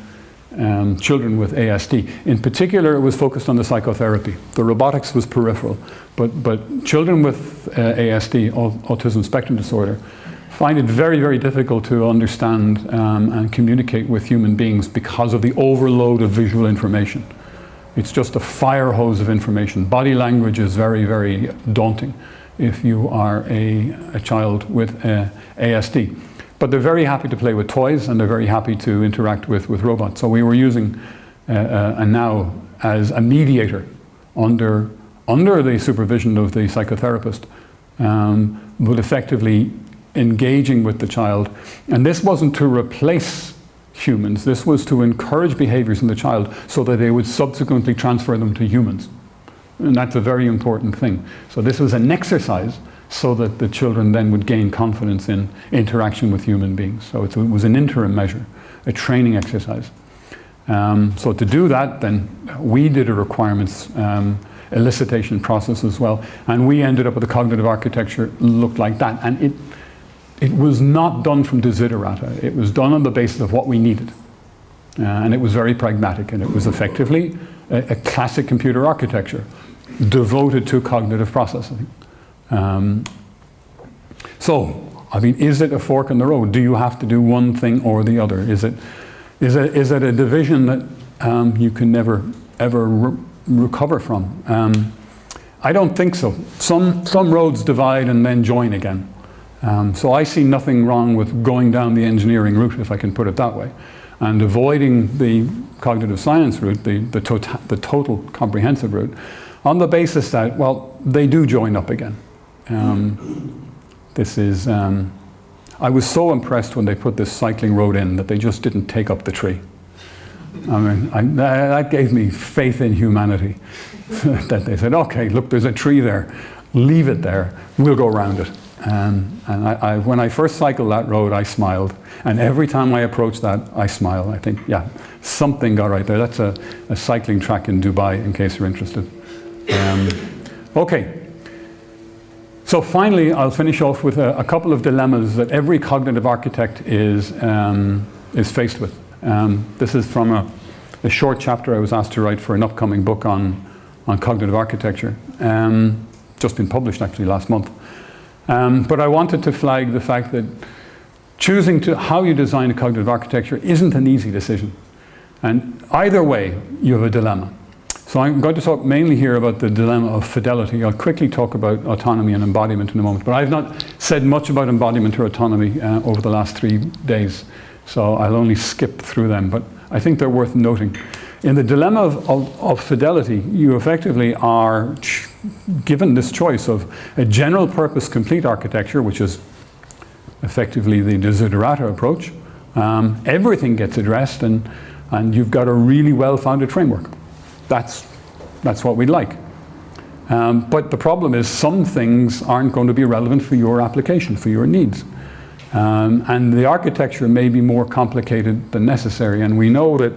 children with ASD. In particular, it was focused on the psychotherapy. The robotics was peripheral, but children with ASD, autism spectrum disorder, find it very, very difficult to understand and communicate with human beings because of the overload of visual information. It's just a fire hose of information. Body language is very, very daunting if you are a child with ASD. But they're very happy to play with toys, and they're very happy to interact with robots. So we were using a now as a mediator under the supervision of the psychotherapist, but effectively engaging with the child. And this wasn't to replace humans, this was to encourage behaviors in the child so that they would subsequently transfer them to humans. And that's a very important thing. So this was an exercise so that the children then would gain confidence in interaction with human beings. So it was an interim measure, a training exercise. So to do that, then we did a requirements elicitation process as well, and we ended up with a cognitive architecture looked like that. And it was not done from desiderata. It was done on the basis of what we needed. And it was very pragmatic, and it was effectively a classic computer architecture devoted to cognitive processing. So, I mean, is it a fork in the road? Do you have to do one thing or the other? Is it a division that you can never, ever recover from? I don't think so. Some roads divide and then join again. So I see nothing wrong with going down the engineering route, if I can put it that way, and avoiding the cognitive science route, the total comprehensive route, on the basis that, well, they do join up again. I was so impressed when they put this cycling road in that they just didn't take up the tree. I mean, that gave me faith in humanity. That they said, okay, look, there's a tree there, leave it there, we'll go around it. And when I first cycled that road, I smiled. And every time I approach that, I smile. I think, yeah, something got right there. That's a cycling track in Dubai, in case you're interested. Okay. So finally, I'll finish off with a couple of dilemmas that every cognitive architect is faced with. This is from a short chapter I was asked to write for an upcoming book on cognitive architecture, just been published actually last month. But I wanted to flag the fact that choosing how you design a cognitive architecture isn't an easy decision. And either way, you have a dilemma. So I'm going to talk mainly here about the dilemma of fidelity. I'll quickly talk about autonomy and embodiment in a moment. But I've not said much about embodiment or autonomy over the last 3 days. So I'll only skip through them. But I think they're worth noting. In the dilemma of fidelity, you effectively are given this choice of a general purpose complete architecture, which is effectively the desiderata approach. Everything gets addressed, and you've got a really well-founded framework. That's what we'd like. But the problem is some things aren't going to be relevant for your application, for your needs. And the architecture may be more complicated than necessary, and we know that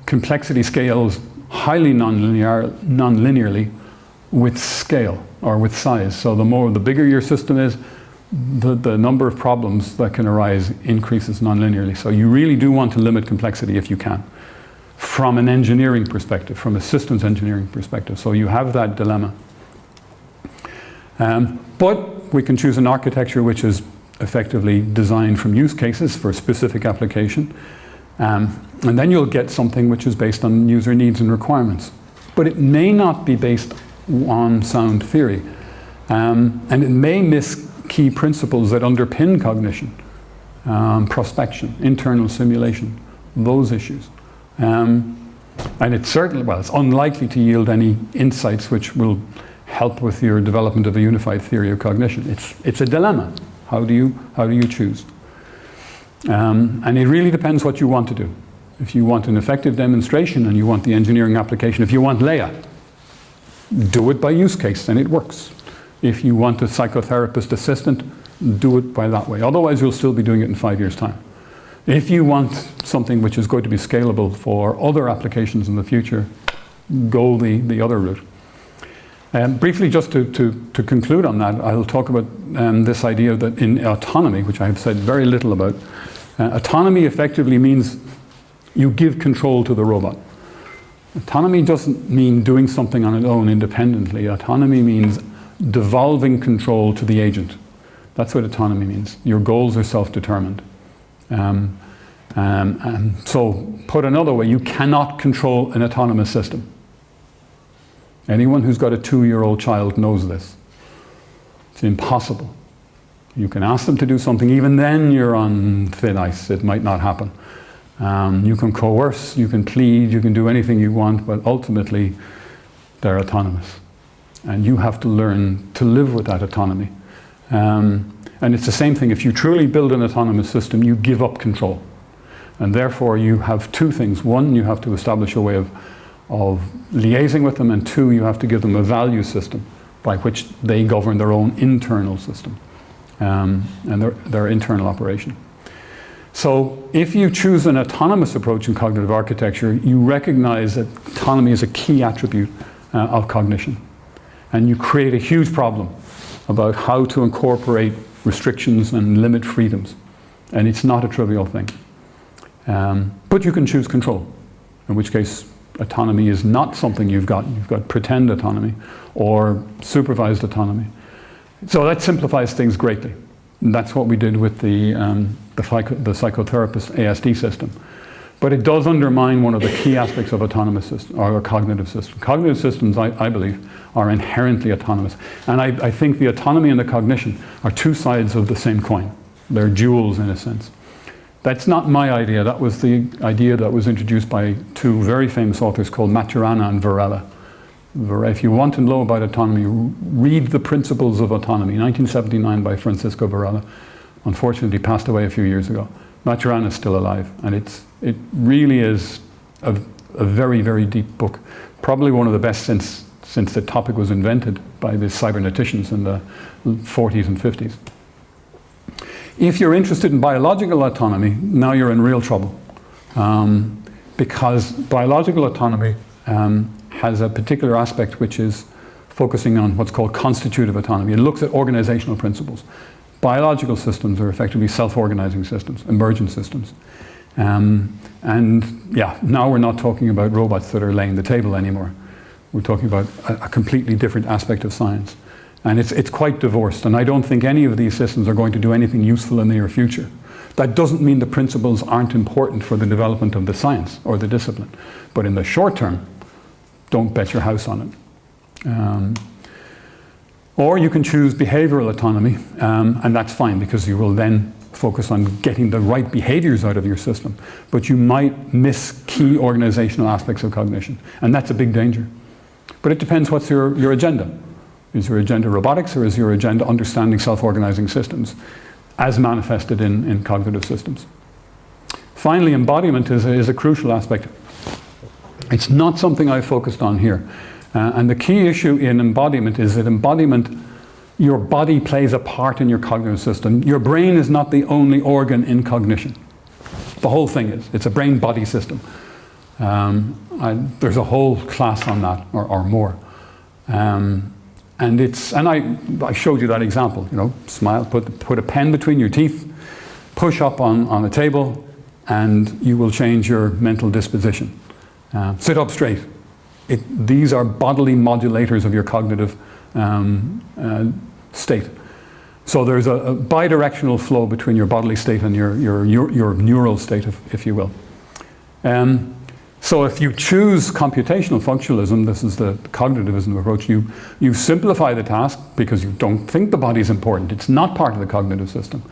complexity scales highly non-linearly with scale or with size. So the bigger your system is, the number of problems that can arise increases non-linearly. So you really do want to limit complexity if you can, from an engineering perspective, from a systems engineering perspective. So you have that dilemma. But we can choose an architecture which is effectively designed from use cases for a specific application. And then you'll get something which is based on user needs and requirements. But it may not be based on sound theory. And it may miss key principles that underpin cognition, prospection, internal simulation, those issues. And it's certainly, well, it's unlikely to yield any insights which will help with your development of a unified theory of cognition. It's a dilemma. How do you choose? And it really depends what you want to do. If you want an effective demonstration and you want the engineering application, if you want Leia, do it by use case and it works. If you want a psychotherapist assistant, do it by that way. Otherwise, you'll still be doing it in 5 years' time. If you want something which is going to be scalable for other applications in the future, go the other route. Briefly, just to conclude on that, I'll talk about this idea that in autonomy, which I have said very little about, autonomy effectively means you give control to the robot. Autonomy doesn't mean doing something on its own independently. Autonomy means devolving control to the agent. That's what autonomy means. Your goals are self-determined. So, put another way, you cannot control an autonomous system. Anyone who's got a 2-year-old child knows this. It's impossible. You can ask them to do something, even then you're on thin ice. It might not happen. You can coerce, you can plead, you can do anything you want, but ultimately they're autonomous. And you have to learn to live with that autonomy. And it's the same thing. If you truly build an autonomous system, you give up control. And therefore you have two things. One, you have to establish a way of liaising with them, and two, you have to give them a value system by which they govern their own internal system and their internal operation. So if you choose an autonomous approach in cognitive architecture, you recognize that autonomy is a key attribute of cognition. And you create a huge problem about how to incorporate restrictions and limit freedoms. And it's not a trivial thing. But you can choose control, in which case autonomy is not something you've got. You've got pretend autonomy or supervised autonomy. So that simplifies things greatly. And that's what we did with the psychotherapist ASD system. But it does undermine one of the key aspects of autonomous system, or a cognitive system. Cognitive systems, I believe, are inherently autonomous. And I think the autonomy and the cognition are two sides of the same coin. They're jewels in a sense. That's not my idea. That was the idea that was introduced by two very famous authors called Maturana and Varela. If you want to know about autonomy, read The Principles of Autonomy, 1979 by Francisco Varela. Unfortunately passed away a few years ago. Maturana is still alive, and it really is a very, very deep book. Probably one of the best since the topic was invented by the cyberneticians in the 40s and 50s. If you're interested in biological autonomy, now you're in real trouble. Because biological autonomy has a particular aspect which is focusing on what's called constitutive autonomy. It looks at organizational principles. Biological systems are effectively self-organizing systems, emergent systems. And yeah, now we're not talking about robots that are laying the table anymore. We're talking about a completely different aspect of science. And it's quite divorced, and I don't think any of these systems are going to do anything useful in the near future. That doesn't mean the principles aren't important for the development of the science or the discipline. But in the short term, don't bet your house on it. Or you can choose behavioral autonomy, and that's fine because you will then focus on getting the right behaviors out of your system. But you might miss key organizational aspects of cognition, and that's a big danger. But it depends what's your agenda. Is your agenda robotics, or is your agenda understanding self-organizing systems as manifested in cognitive systems? Finally, embodiment is a crucial aspect. It's not something I focused on here. And the key issue in embodiment is that embodiment, your body plays a part in your cognitive system. Your brain is not the only organ in cognition. The whole thing is. It's a brain-body system. There's a whole class on that, or more. And I showed you that example. You know, smile, put a pen between your teeth, push up on a table, and you will change your mental disposition. Sit up straight. These are bodily modulators of your cognitive state. So there's a bidirectional flow between your bodily state and your neural state, if you will. So if you choose computational functionalism, this is the cognitivism approach, you simplify the task because you don't think the body's important. It's not part of the cognitive system.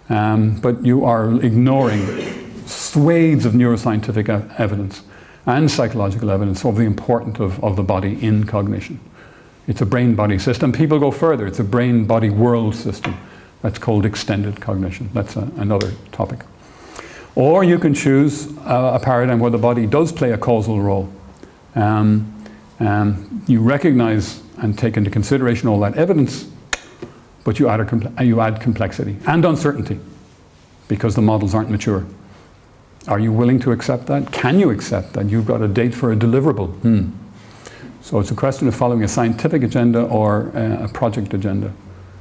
But you are ignoring swathes of neuroscientific evidence and psychological evidence of the importance of the body in cognition. It's a brain-body system. People go further. It's a brain-body world system. That's called extended cognition. That's another topic. Or you can choose a paradigm where the body does play a causal role. You recognize and take into consideration all that evidence, but you add complexity and uncertainty because the models aren't mature. Are you willing to accept that? Can you accept that? You've got a date for a deliverable. So it's a question of following a scientific agenda or a project agenda.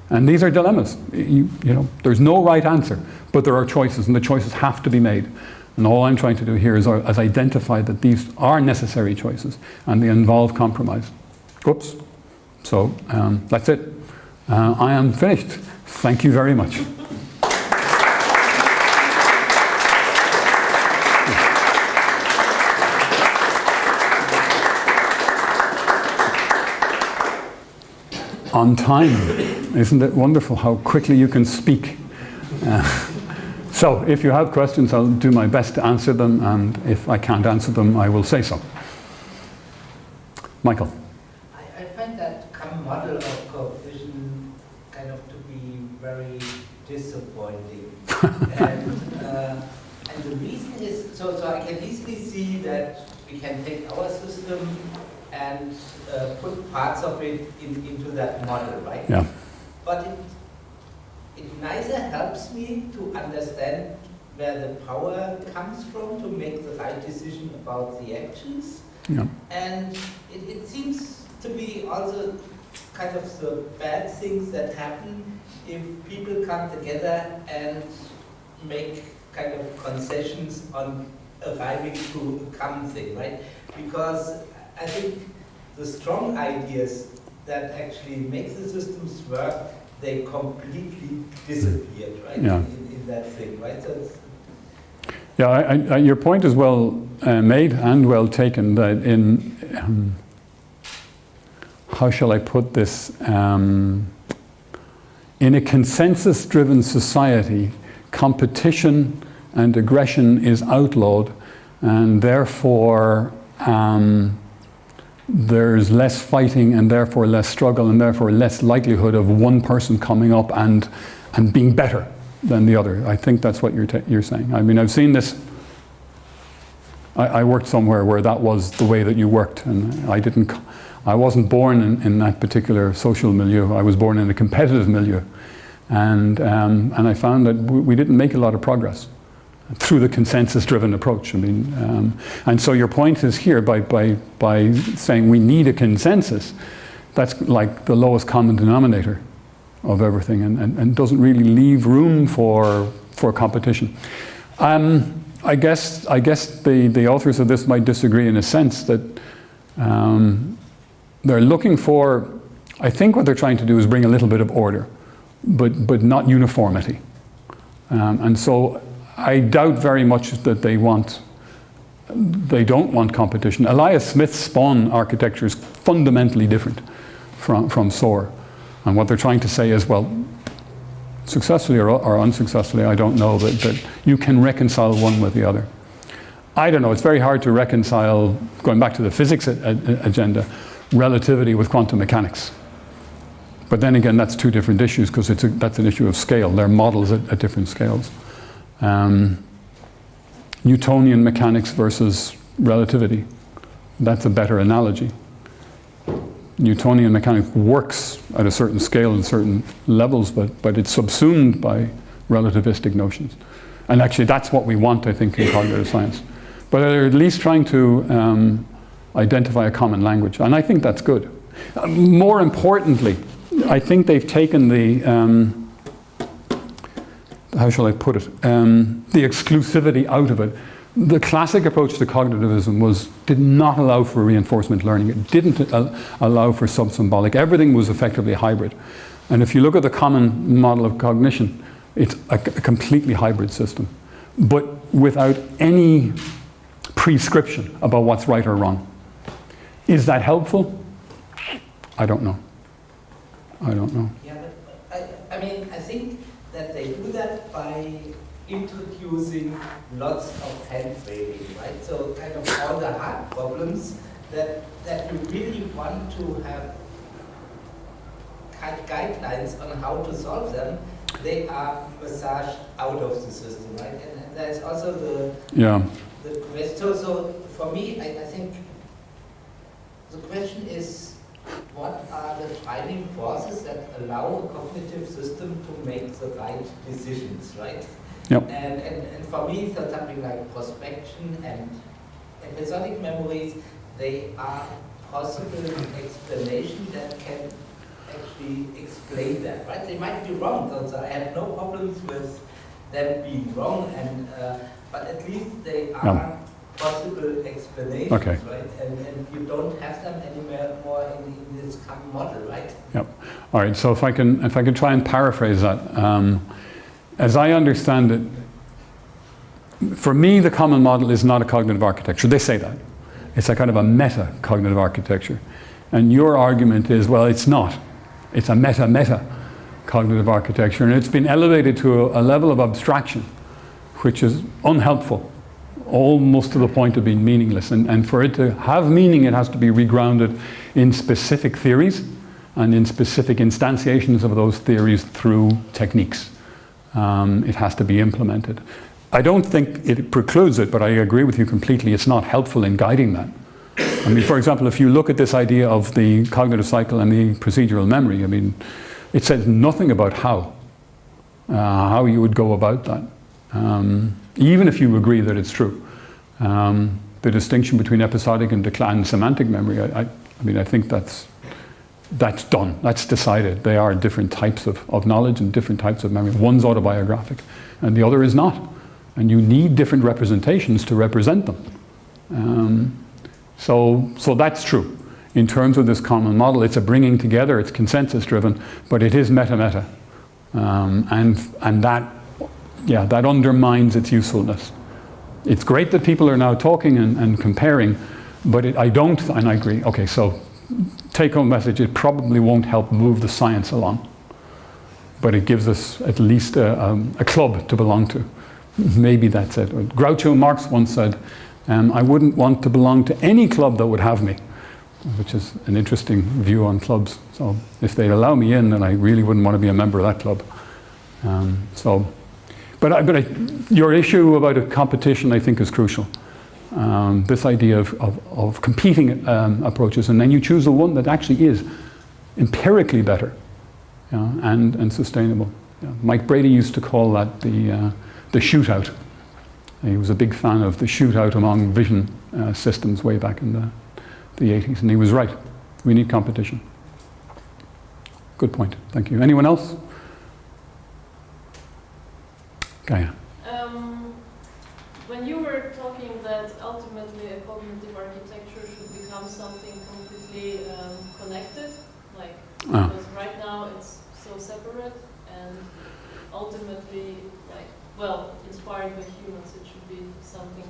And these are dilemmas. You know, there's no right answer, but there are choices, and the choices have to be made. And all I'm trying to do here is identify that these are necessary choices, and they involve compromise. Oops. So that's it. I am finished. Thank you very much. On time. Isn't it wonderful how quickly you can speak? So if you have questions, I'll do my best to answer them, and if I can't answer them, I will say so. Michael. I find that common model of cognition kind of to be very disappointing. And the reason is, so I can easily see that we can take our system and put parts of it into that model, right? Yeah. But it neither helps me to understand where the power comes from to make the right decision about the actions. Yeah. And it seems to be also kind of the bad things that happen if people come together and make kind of concessions on arriving to a common thing, right? Because I think the strong ideas that actually make the systems work, they completely disappeared, right? Yeah. In that thing, right? So Yeah, your point is well made and well taken. That in how shall I put this? In a consensus-driven society, competition and aggression is outlawed, and therefore there's less fighting, and therefore less struggle, and therefore less likelihood of one person coming up and being better than the other. I think that's what you're saying. I mean, I've seen this. I worked somewhere where that was the way that you worked, and I wasn't born in that particular social milieu. I was born in a competitive milieu, and I found that we didn't make a lot of progress through the consensus-driven approach. I mean, and so your point is here by saying we need a consensus. That's like the lowest common denominator of everything, and doesn't really leave room for competition. I guess the authors of this might disagree in a sense that they're looking for. I think what they're trying to do is bring a little bit of order, but not uniformity, and so. I doubt very much that they don't want competition. Elias Smith's spawn architecture is fundamentally different from SOAR. And what they're trying to say is, well, successfully or unsuccessfully, I don't know, that you can reconcile one with the other. I don't know, it's very hard to reconcile, going back to the physics agenda, relativity with quantum mechanics. But then again, that's two different issues, because that's an issue of scale. They're models at different scales. Newtonian mechanics versus relativity. That's a better analogy. Newtonian mechanics works at a certain scale and certain levels, but it's subsumed by relativistic notions. And actually that's what we want, I think, in cognitive science. But they're at least trying to identify a common language, and I think that's good. More importantly, I think they've taken the how shall I put it, the exclusivity out of it. The classic approach to cognitivism did not allow for reinforcement learning. It didn't allow for sub-symbolic. Everything was effectively hybrid. And if you look at the common model of cognition, it's a completely hybrid system, but without any prescription about what's right or wrong. Is that helpful? I don't know. I don't know. Yeah, but I mean, I think that they do that by introducing lots of hand waving, right? So kind of all the hard problems that you really want to have guidelines on how to solve them, they are massaged out of the system, right? And there's also Yeah. the question. So for me, I think the question is, what are the driving forces that allow a cognitive system to make the right decisions, right? Yep. And for me, so something like prospection and episodic memories, they are possible explanation that can actually explain that, right? They might be wrong, so I have no problems with them being wrong, and but at least they are possible explanations, Okay. right? And you don't have them anymore in this common model, right? Yep. All right. So if I can try and paraphrase that, as I understand it, for me, the common model is not a cognitive architecture. They say that. It's a kind of a meta-cognitive architecture. And your argument is, well, it's not. It's a meta cognitive architecture. And it's been elevated to a level of abstraction, which is unhelpful, almost to the point of being meaningless. And for it to have meaning, it has to be regrounded in specific theories and in specific instantiations of those theories through techniques. It has to be implemented. I don't think it precludes it, but I agree with you completely. It's not helpful in guiding that. I mean, for example, if you look at this idea of the cognitive cycle and the procedural memory, I mean, it says nothing about how you would go about that, even if you agree that it's true. The distinction between episodic and semantic memory, I mean, I think that's done, that's decided. They are different types of knowledge and different types of memory. One's autobiographic and the other is not. And you need different representations to represent them. So that's true. In terms of this common model, it's a bringing together, it's consensus driven, but it is meta-meta. And that undermines its usefulness. It's great that people are now talking and comparing, but I agree. Okay, so take home message, it probably won't help move the science along, but it gives us at least a club to belong to. Maybe that's it. Groucho Marx once said, I wouldn't want to belong to any club that would have me, which is an interesting view on clubs. So if they'd allow me in, then I really wouldn't want to be a member of that club. But your issue about a competition, I think, is crucial. This idea of competing approaches, and then you choose the one that actually is empirically better, and sustainable. Yeah. Mike Brady used to call that the shootout. He was a big fan of the shootout among vision systems way back in the 80s, and he was right. We need competition. Good point. Thank you. Anyone else? Gaia. When you were talking that ultimately a cognitive architecture should become something completely connected, like because right now it's so separate, and ultimately, inspired by humans, it should be something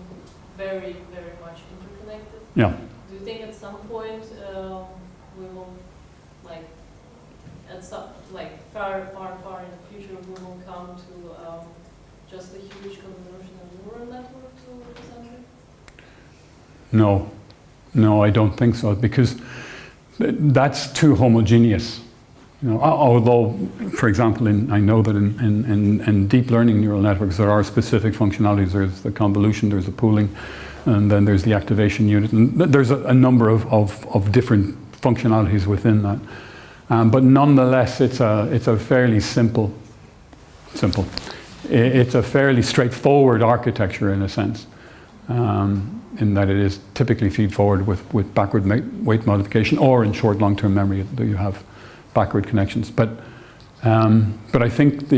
very, very much interconnected. Yeah. Do you think at some point we will, far in the future, we will come to just a huge convolutional neural network to represent it? No, I don't think so, because that's too homogeneous. Although, for example, I know that in deep learning neural networks there are specific functionalities. There's the convolution, there's the pooling, and then there's the activation unit. And there's a number of different functionalities within that. But nonetheless, it's a fairly simple. It's a fairly straightforward architecture in a sense, in that it is typically feed-forward with backward weight modification, or in short long-term memory that you have backward connections. But I think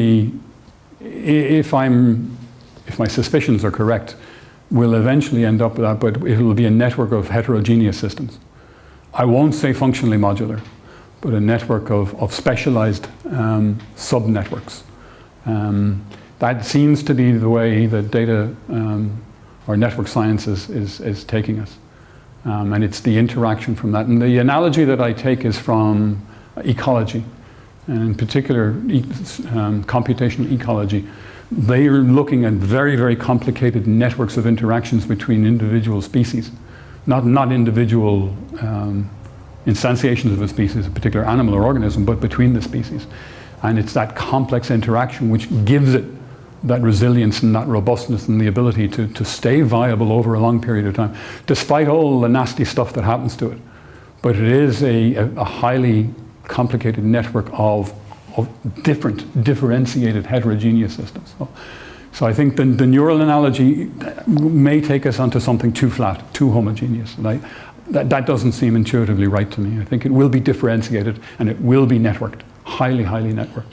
if my suspicions are correct, we'll eventually end up with that, but it will be a network of heterogeneous systems. I won't say functionally modular, but a network of specialized sub-networks. That seems to be the way that data or network science is taking us. And it's the interaction from that. And the analogy that I take is from ecology, and in particular computational ecology. They are looking at very, very complicated networks of interactions between individual species, not individual instantiations of a species, a particular animal or organism, but between the species. And it's that complex interaction which gives it that resilience and that robustness and the ability to stay viable over a long period of time, despite all the nasty stuff that happens to it. But it is a highly complicated network of different, differentiated, heterogeneous systems. So I think the neural analogy may take us onto something too flat, too homogeneous. That doesn't seem intuitively right to me. I think it will be differentiated and it will be networked, highly, highly networked.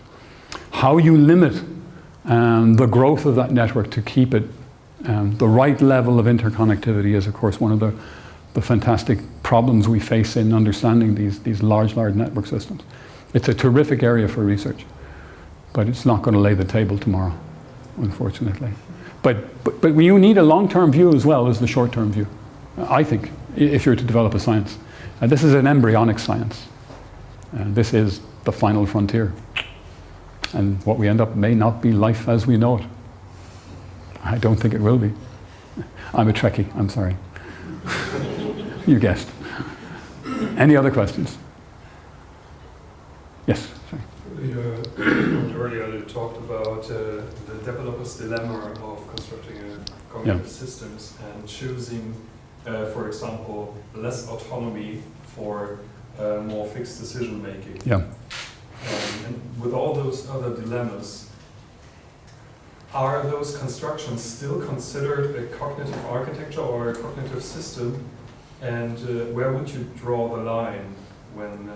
How you limit the growth of that network to keep it the right level of interconnectivity is, of course, one of the fantastic problems we face in understanding these large network systems. It's a terrific area for research, but it's not going to lay the table tomorrow, unfortunately. But you need a long-term view as well as the short-term view, I think, if you're to develop a science. This is an embryonic science. This is the final frontier. And what we end up may not be life as we know it. I don't think it will be. I'm a Trekkie, I'm sorry. You guessed. Any other questions? Yes, sorry. Earlier you talked about the developer's dilemma of constructing cognitive systems and choosing, for example, less autonomy for more fixed decision making. Yeah. And with all those other dilemmas, are those constructions still considered a cognitive architecture or a cognitive system? And where would you draw the line when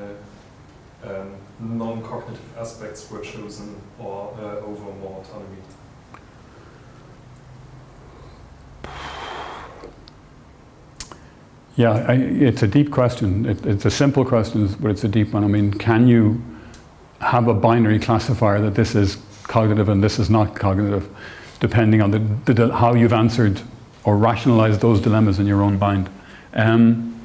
non-cognitive aspects were chosen or over more autonomy? Yeah, it's a deep question. It's a simple question, but it's a deep one. I mean, can you have a binary classifier that this is cognitive and this is not cognitive, depending on how you've answered or rationalized those dilemmas in your own mind? I'm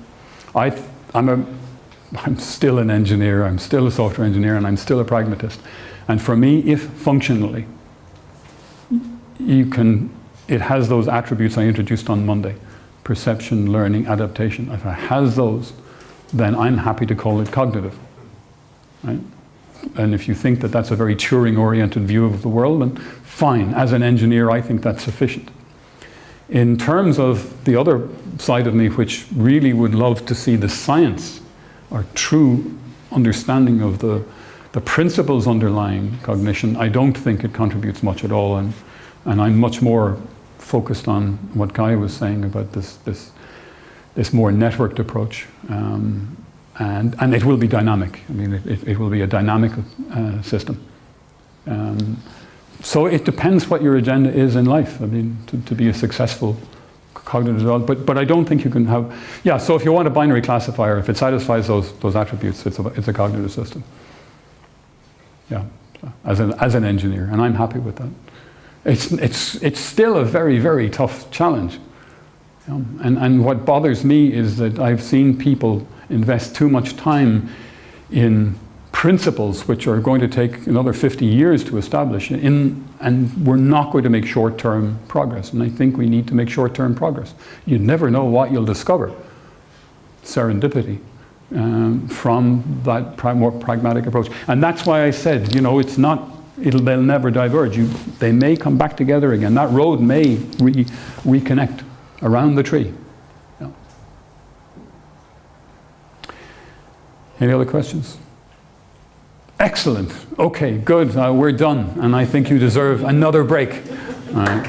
still an engineer, I'm still a software engineer, and I'm still a pragmatist. And for me, if functionally, it has those attributes I introduced on Monday: perception, learning, adaptation. If it has those, then I'm happy to call it cognitive, right? And if you think that that's a very Turing-oriented view of the world, then fine. As an engineer, I think that's sufficient. In terms of the other side of me, which really would love to see the science or true understanding of the principles underlying cognition, I don't think it contributes much at all. And I'm much more focused on what Guy was saying about this more networked approach. And it will be dynamic. I mean, it will be a dynamic system. So it depends what your agenda is in life. I mean, to be a successful cognitive development. But I don't think you can have. Yeah. So if you want a binary classifier, if it satisfies those attributes, it's a cognitive system. Yeah. As an engineer, and I'm happy with that. It's still a very, very tough challenge. And what bothers me is that I've seen people invest too much time in principles which are going to take another 50 years to establish, and we're not going to make short-term progress. And I think we need to make short-term progress. You never know what you'll discover, serendipity, from that more pragmatic approach. And that's why I said, they'll never diverge. They may come back together again. That road may reconnect around the tree. Yeah. Any other questions? Excellent. Okay, good. We're done. And I think you deserve another break. All right.